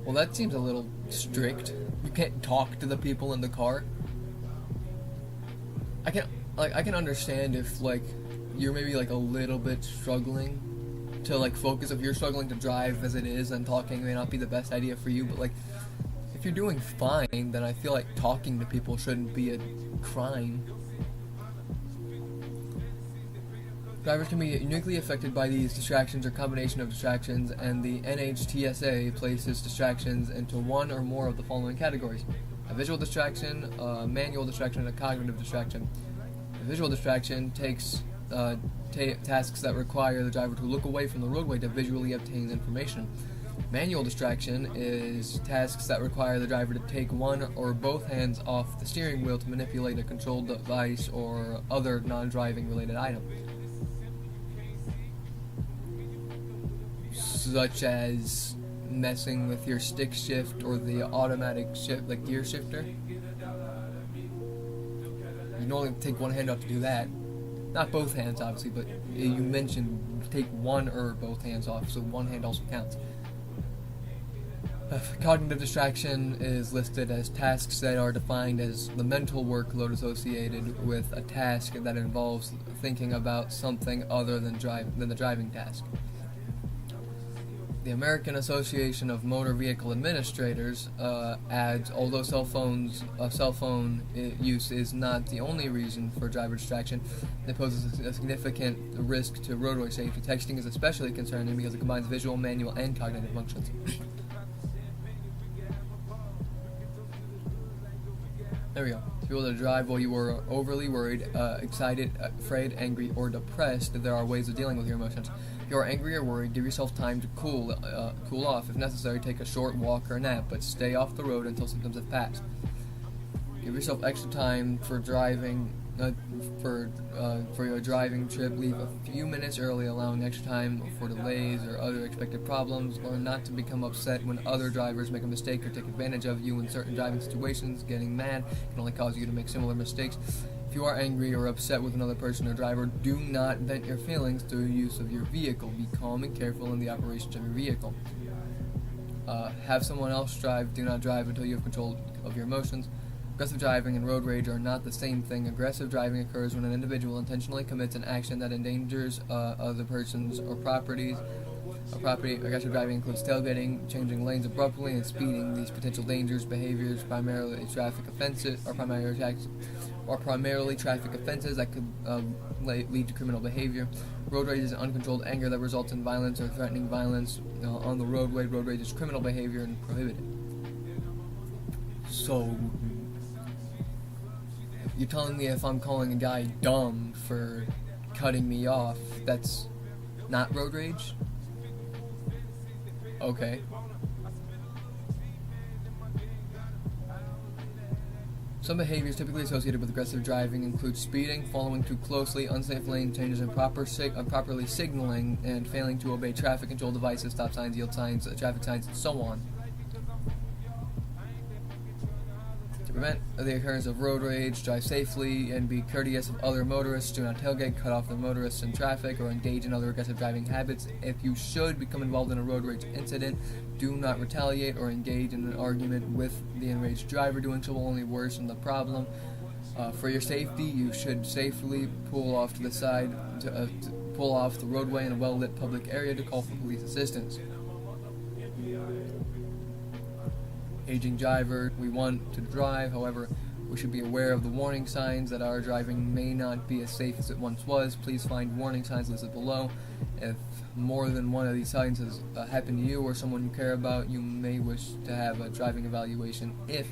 Well, that seems a little strict. You can't talk to the people in the car. I can understand if you're maybe a little bit struggling to focus. If you're struggling to drive as it is, then talking may not be the best idea for you. But if you're doing fine, then I feel like talking to people shouldn't be a crime. Drivers can be uniquely affected by these distractions or combination of distractions, and the NHTSA places distractions into one or more of the following categories: a visual distraction, a manual distraction, and a cognitive distraction. A visual distraction takes tasks that require the driver to look away from the roadway to visually obtain information. Manual distraction is tasks that require the driver to take one or both hands off the steering wheel to manipulate a controlled device or other non-driving related item, such as messing with your stick shift or the automatic shift, gear shifter. You can only take one hand off to do that. Not both hands, obviously, but you mentioned take one or both hands off, so one hand also counts. Cognitive distraction is listed as tasks that are defined as the mental workload associated with a task that involves thinking about something other than the driving task. The American Association of Motor Vehicle Administrators adds, although cell phone use is not the only reason for driver distraction, it poses a significant risk to roadway safety. Texting is especially concerning because it combines visual, manual, and cognitive functions. There we go. To be able to drive while you are overly worried, excited, afraid, angry, or depressed, there are ways of dealing with your emotions. If you are angry or worried, give yourself time to cool off. If necessary, take a short walk or nap, but stay off the road until symptoms have passed. Give yourself extra time for driving. For your driving trip, leave a few minutes early, allowing extra time for delays or other expected problems. Learn not to become upset when other drivers make a mistake or take advantage of you in certain driving situations. Getting mad can only cause you to make similar mistakes. If you are angry or upset with another person or driver, do not vent your feelings through use of your vehicle. Be calm and careful in the operations of your vehicle. Have someone else drive. Do not drive until you have control of your emotions. Aggressive driving and road rage are not the same thing. Aggressive driving occurs when an individual intentionally commits an action that endangers other persons or properties. Aggressive driving includes tailgating, changing lanes abruptly, and speeding. These potential dangerous behaviors, primarily traffic offenses, are primarily are primarily traffic offenses that could lead to criminal behavior. Road rage is uncontrolled anger that results in violence or threatening violence on the roadway. Road rage is criminal behavior and prohibited. So, you're telling me if I'm calling a guy dumb for cutting me off, that's not road rage? Okay. Some behaviors typically associated with aggressive driving include speeding, following too closely, unsafe lane changes, improperly signaling, and failing to obey traffic control devices, stop signs, yield signs, traffic signs, and so on. To prevent the occurrence of road rage, drive safely and be courteous of other motorists. Do not tailgate, cut off the motorists in traffic, or engage in other aggressive driving habits. If you should become involved in a road rage incident, do not retaliate or engage in an argument with the enraged driver. Doing so will only worsen the problem. For your safety, you should safely pull off to the side, pull off the roadway in a well-lit public area to call for police assistance. Aging driver, we want to drive, however, we should be aware of the warning signs that our driving may not be as safe as it once was. Please find warning signs listed below. If more than one of these signs has happened to you or someone you care about, you may wish to have a driving evaluation. If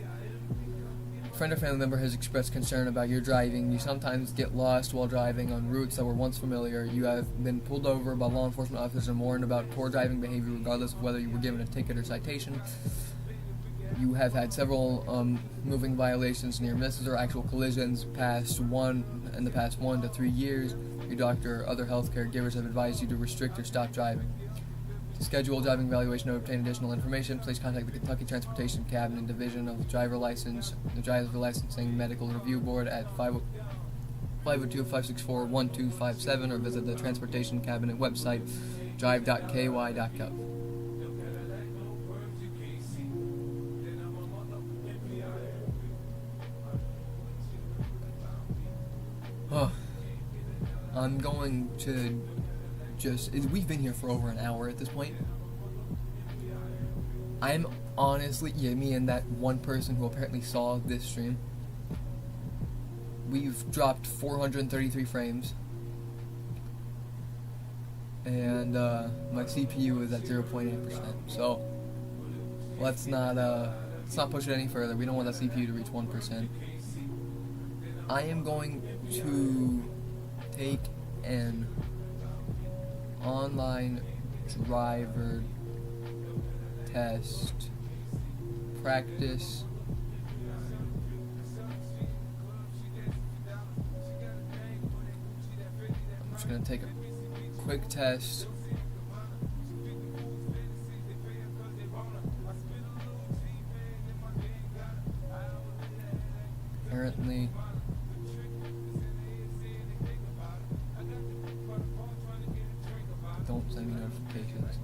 a friend or family member has expressed concern about your driving, you sometimes get lost while driving on routes that were once familiar, you have been pulled over by law enforcement officers and warned about poor driving behavior regardless of whether you were given a ticket or citation, you have had several moving violations, near misses, or actual collisions in the past 1 to 3 years, your doctor or other healthcare givers have advised you to restrict or stop driving. To schedule a driving evaluation or obtain additional information, please contact the Kentucky Transportation Cabinet Division of the Driver Licensing Medical Review Board at 502-564-1257 or visit the Transportation Cabinet website, drive.ky.gov. I'm going to we've been here for over an hour at this point. I'm honestly, me and that one person who apparently saw this stream, we've dropped 433 frames. And my CPU is at 0.8%. So let's not push it any further. We don't want the CPU to reach 1%. I am going to take an online driver test practice. I'm just going to take a quick test. Apparently, don't send me notifications.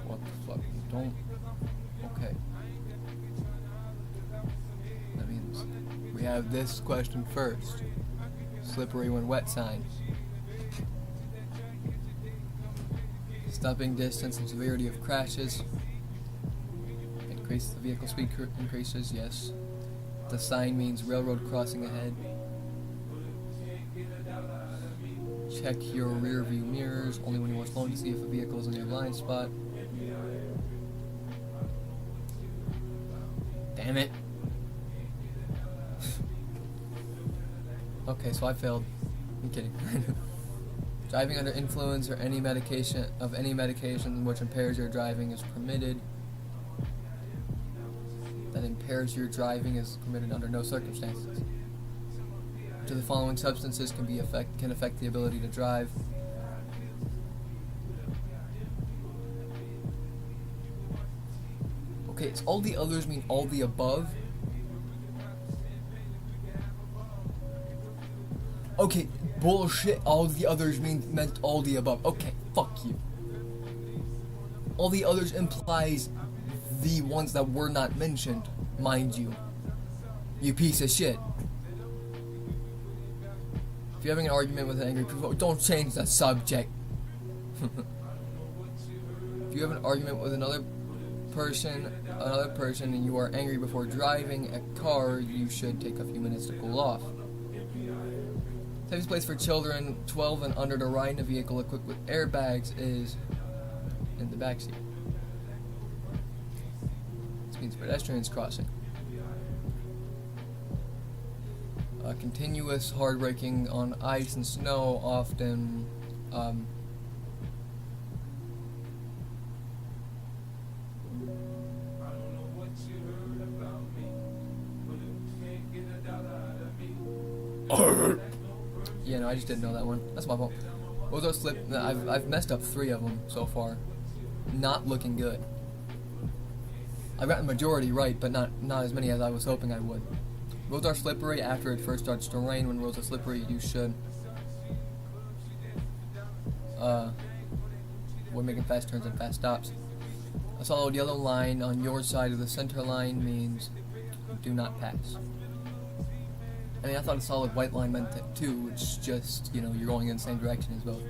What the fuck? Don't. Okay. That means we have this question first. Slippery when wet sign. Stopping distance and severity of crashes. Increase the vehicle speed increases, yes. The sign means railroad crossing ahead. Check your rear view mirrors only when you are slowing to see if a vehicle is in your blind spot. Damn it. Okay, so I failed. I'm kidding. Driving under influence or any medication which impairs your driving is permitted. That impairs your driving is permitted under no circumstances. To the following substances can affect the ability to drive. Okay, it's all the others mean all the above. Okay, bullshit. All the others meant all the above. Okay, fuck you. All the others implies the ones that were not mentioned, mind you. You piece of shit. If you're having an argument with an angry person, don't change the subject. If you have an argument with another another person and you are angry before driving a car, you should take a few minutes to cool off. Safest place for children 12 and under to ride in a vehicle equipped with airbags is in the backseat. This means pedestrians crossing. Continuous hard braking on ice and snow often yeah, no, I just didn't know that one. That's my fault. What was those slip? I've messed up 3 of them so far. Not looking good. I got the majority right, but not as many as I was hoping I would. Roads are slippery after it first starts to rain. When roads are slippery, you should avoid making fast turns and fast stops. A solid yellow line on your side of the center line means do not pass. I mean, I thought a solid white line meant that too, which just, you know, you're going in the same direction as both.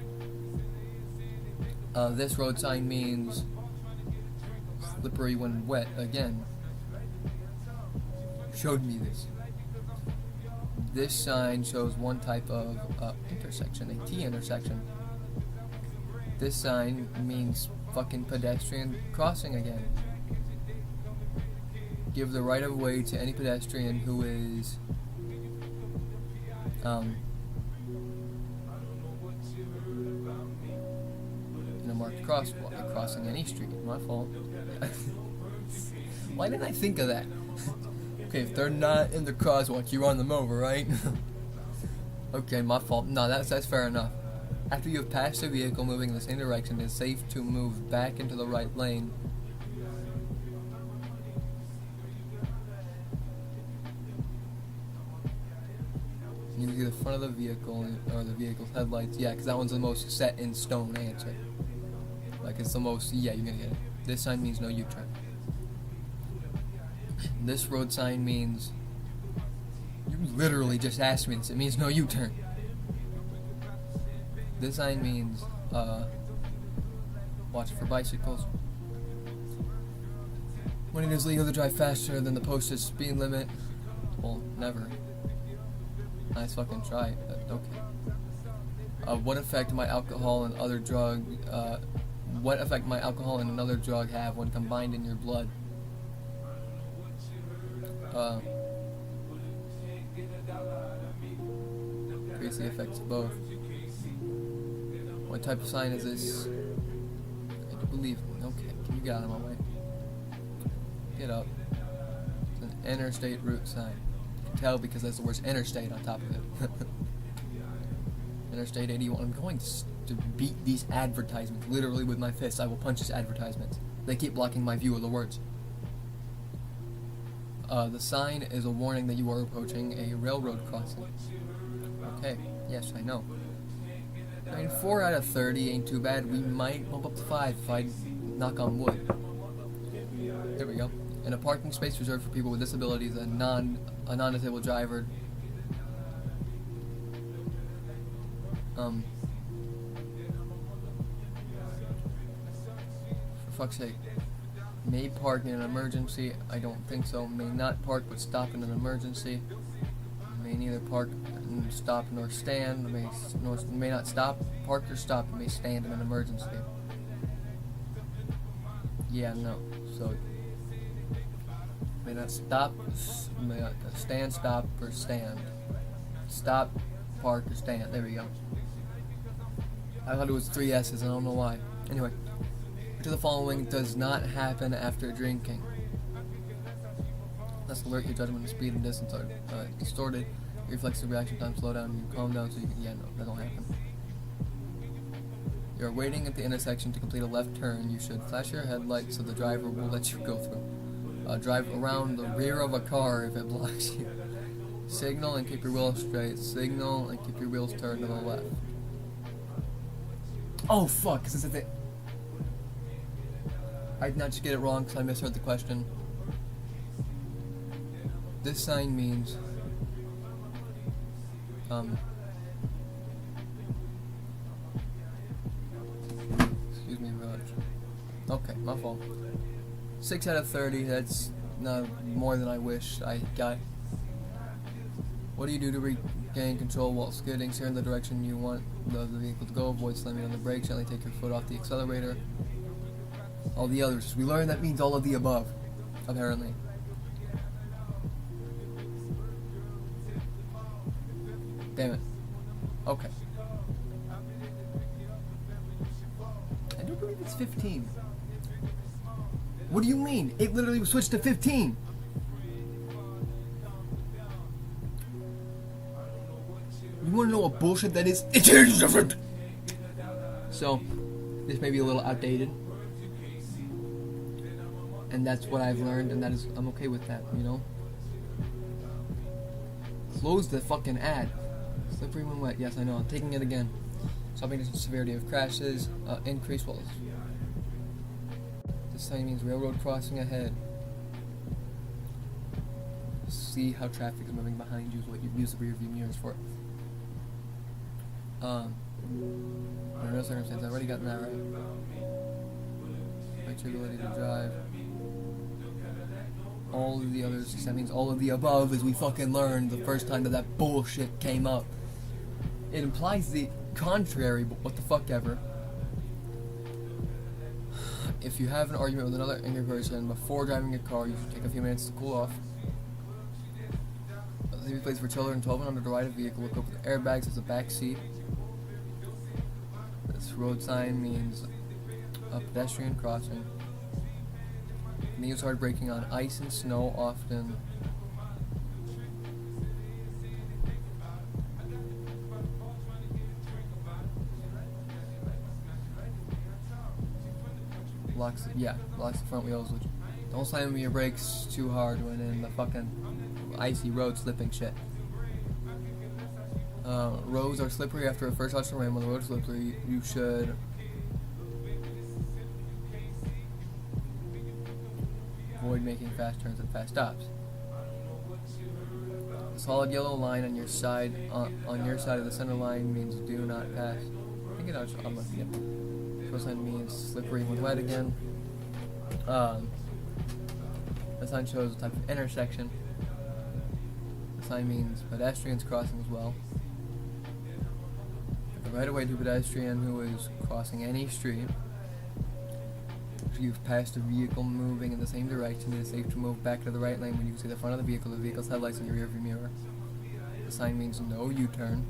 This road sign means slippery when wet. Again, showed me this. This sign shows one type of intersection, a T intersection. This sign means fucking pedestrian crossing again. Give the right of way to any pedestrian who is in a marked crosswalk, crossing any street. My fault. Why didn't I think of that? Okay, if they're not in the crosswalk, you run them over, right? Okay, my fault. No, that's fair enough. After you have passed a vehicle moving in the same direction, it is safe to move back into the right lane. You can see the front of the vehicle or the vehicle's headlights. Yeah, because that one's the most set in stone answer. Like, it's the most, yeah, you're gonna get it. This sign means no U-turn. This road sign means, you literally just asked me this, it means no U-turn. This sign means, watch for bicycles. When it is legal to drive faster than the posted speed limit, well, never. Nice fucking try, but okay. What effect might alcohol and other drug, what effect might alcohol and another drug have when combined in your blood? Increase the effects of both. What type of sign is this? I do believe me. Okay, can you get out of my way? Get up. It's an interstate route sign. You can tell because there's the word interstate on top of it. Interstate 81. I'm going to beat these advertisements literally with my fists. I will punch these advertisements. They keep blocking my view of the words. The sign is a warning that you are approaching a railroad crossing. Okay, yes, I know. I mean, 4 out of 30 ain't too bad. We might bump up to 5 if I knock on wood. There we go. In a parking space reserved for people with disabilities, a non-disabled driver. For fuck's sake. May park in an emergency. I don't think so. May not park but stop in an emergency. May neither park and stop nor stand. May not stop, park or stop. May stand in an emergency. Yeah, no. So may not stop, may not stand, stop, or stand. Stop, park, or stand. There we go. I thought it was 3 S's. I don't know why. Anyway. To the following does not happen after drinking. Let's alert your judgment of speed and distance are distorted. Your reflexive reaction time slow down. You calm down so you can. Yeah, no, that don't happen. You're waiting at the intersection to complete a left turn. You should flash your headlights so the driver will let you go through. Drive around the rear of a car if it blocks you. Signal and keep your wheels straight. Signal and keep your wheels turned to the left. Oh fuck! This is it. I did not just get it wrong because I misheard the question. This sign means excuse me, Raj. Okay, my fault. 6 out of 30. That's not more than I wish I got. What do you do to regain control while skidding? Steer in the direction you want the vehicle to go. Avoid slamming on the brakes. Gently take your foot off the accelerator. All the others. We learned that means all of the above, apparently. Damn it. Okay. I do believe it's 15. What do you mean? It literally was switched to 15. You want to know what bullshit that is? It is different. So, this may be a little outdated. And that's what I've learned, and I'm okay with that, you know? Close the fucking ad. Slippery when wet. Yes, I know. I'm taking it again. Stopping the severity of crashes. Increase walls. This sign means railroad crossing ahead. See how traffic is moving behind you is what you use the rear view mirrors for. Under no circumstance, I've already gotten that right. Right your ability to drive. All of the others, that means all of the above, as we fucking learned the first time that bullshit came up. It implies the contrary, but what the fuck ever. If you have an argument with another angry person before driving your car, you should take a few minutes to cool off. Leave place for children 12 and under to ride a vehicle equipped with airbags as a back seat. This road sign means a pedestrian crossing. Use hard braking on ice and snow often. Locks the front wheels. Which don't slam your brakes too hard when in the fucking icy road slipping shit. Roads are slippery after a first touch of rain. When the road is slippery, you should avoid making fast turns and fast stops. A solid yellow line on your side on your side of the center line means do not pass. I think it's on my feet. First sign means slippery when wet again. The sign shows a type of intersection. The sign means pedestrians crossing as well. The right of way to a pedestrian who is crossing any street. If you've passed a vehicle moving in the same direction, it is safe to move back to the right lane when you see the front of the vehicle's headlights, and your rearview mirror. The sign means no U-turn.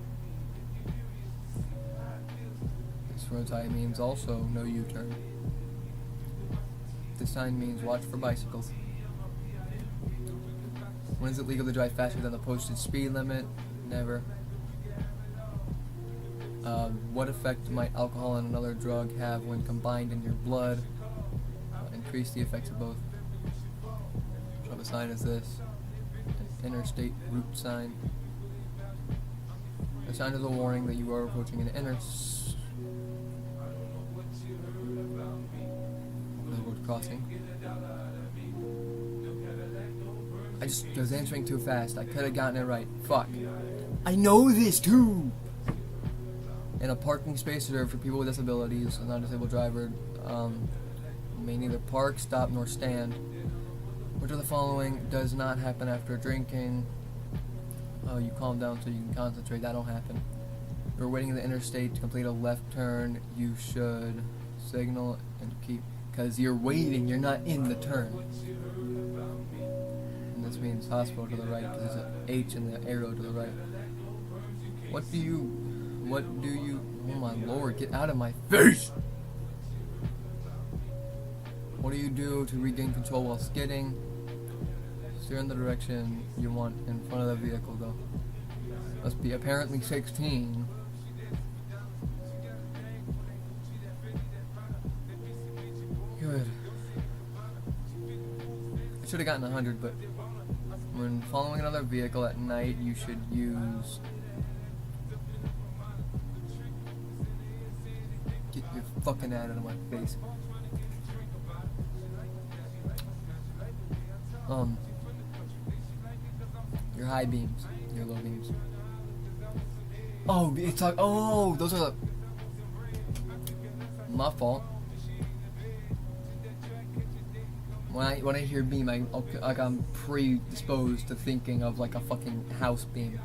This road sign means also no U-turn. This sign means watch for bicycles. When is it legal to drive faster than the posted speed limit? Never. What effect might alcohol and another drug have when combined in your blood? Increase the effects of both. So the sign is this. An interstate route sign. The sign is a warning that you are approaching an road crossing. I was answering too fast. I could have gotten it right. Fuck. I know this too! In a parking space reserved for people with disabilities, a non-disabled driver may neither park, stop, nor stand. Which of the following does not happen after drinking? Oh, you calm down so you can concentrate. That don't happen. You're waiting in the interstate to complete a left turn. You should signal and keep... Because you're waiting, you're not in the turn. And this means hospital to the right, because there's an H in the arrow to the right. What do you... Oh my lord, get out of my face! What do you do to regain control while skidding? Steer in the direction you want in front of the vehicle, though. Must be apparently 16. Good. I should have gotten 100, but when following another vehicle at night, you should use... Get your fucking ad out of my face. Your high beams, your low beams. Oh, it's like, oh, those are the... My fault. when I hear beam, I'm predisposed to thinking of like a fucking house beam,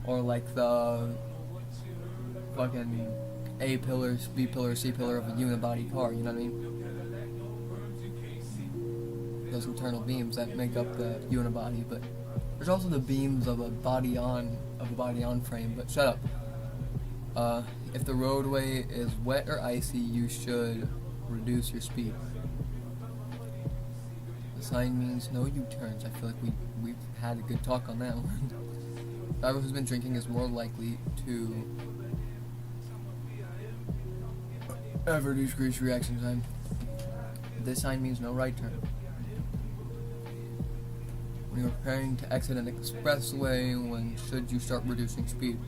or like the fucking A pillar, B pillar, C pillar of a unibody car. You know what I mean? Those internal beams that make up the unibody, but there's also the beams of a body on frame. But shut up. If the roadway is wet or icy, you should reduce your speed. The sign means no U-turns. I feel like we've had a good talk on that one. Driver who's been drinking is more likely to ever decrease reaction time. This sign means no right turn. When you're preparing to exit an expressway, when should you start reducing speed?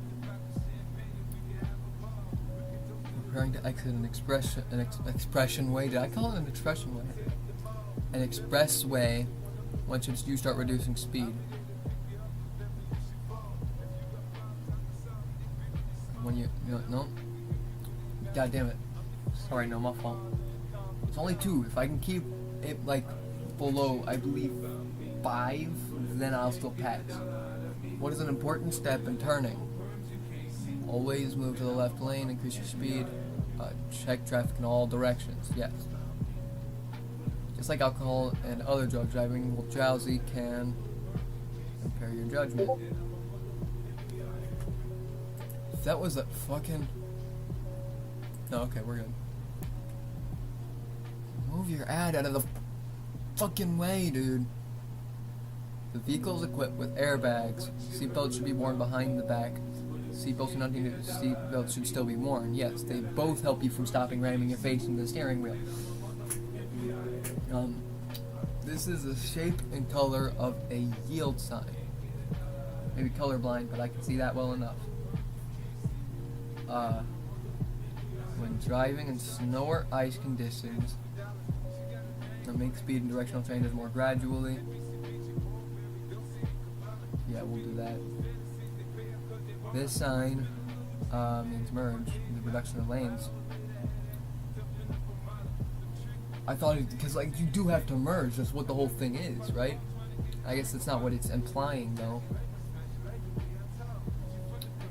Preparing to exit an expression way. Did I call it an expression way? An expressway. When should you start reducing speed? When you no. God damn it. Sorry, no, my fault. It's only 2. If I can keep it like below, I believe 5, then I'll still pass. What is an important step in turning? Always move to the left lane, increase your speed, check traffic in all directions. Yes. Just like alcohol and other drugs, driving while drowsy can impair your judgment. If that was a fucking... No, okay, we're good. Move your ad out of the fucking way, dude. The vehicle is equipped with airbags. Seatbelts should be worn behind the back. Seatbelts are not needed. Seatbelts should still be worn. Yes, they both help you from stopping ramming your face into the steering wheel. This is the shape and color of a yield sign. Maybe colorblind, but I can see that well enough. When driving in snow or ice conditions, make speed and directional changes more gradually. Yeah, we'll do that. This sign means merge, the reduction of lanes. I thought it, because like you do have to merge, that's what the whole thing is, right? I guess that's not what it's implying though.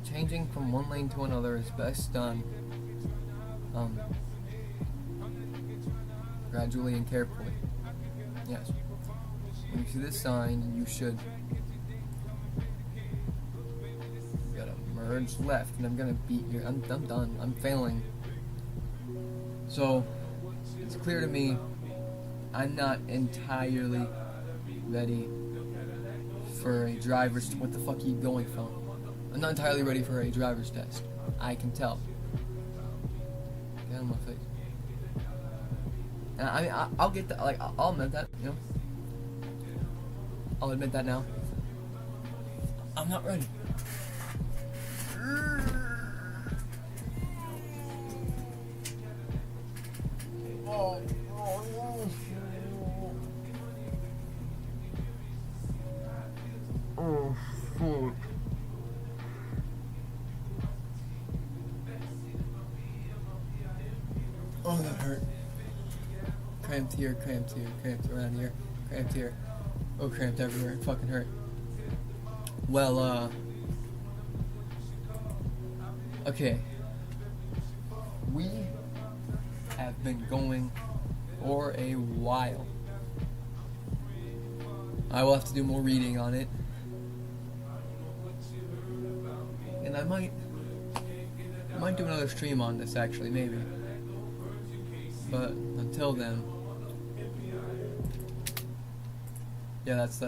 Changing from one lane to another is best done gradually and carefully. Yes. When you see this sign, you should merge left, and I'm gonna beat your. I'm done. I'm failing. So it's clear to me I'm not entirely ready for a driver's. What the fuck are you going from? I'm not entirely ready for a driver's test. I can tell. Get out of my face. And I mean, I'll get that. Like, I'll admit that. You know, I'll admit that now. I'm not ready. Oh, fuck. Oh, that hurt. Cramped here, cramped here, cramped around here, cramped here. Oh, cramped everywhere. It fucking hurt. Well, okay. We have been going for a while. I will have to do more reading on it. And I might do another stream on this actually, maybe. But until then, yeah, that's the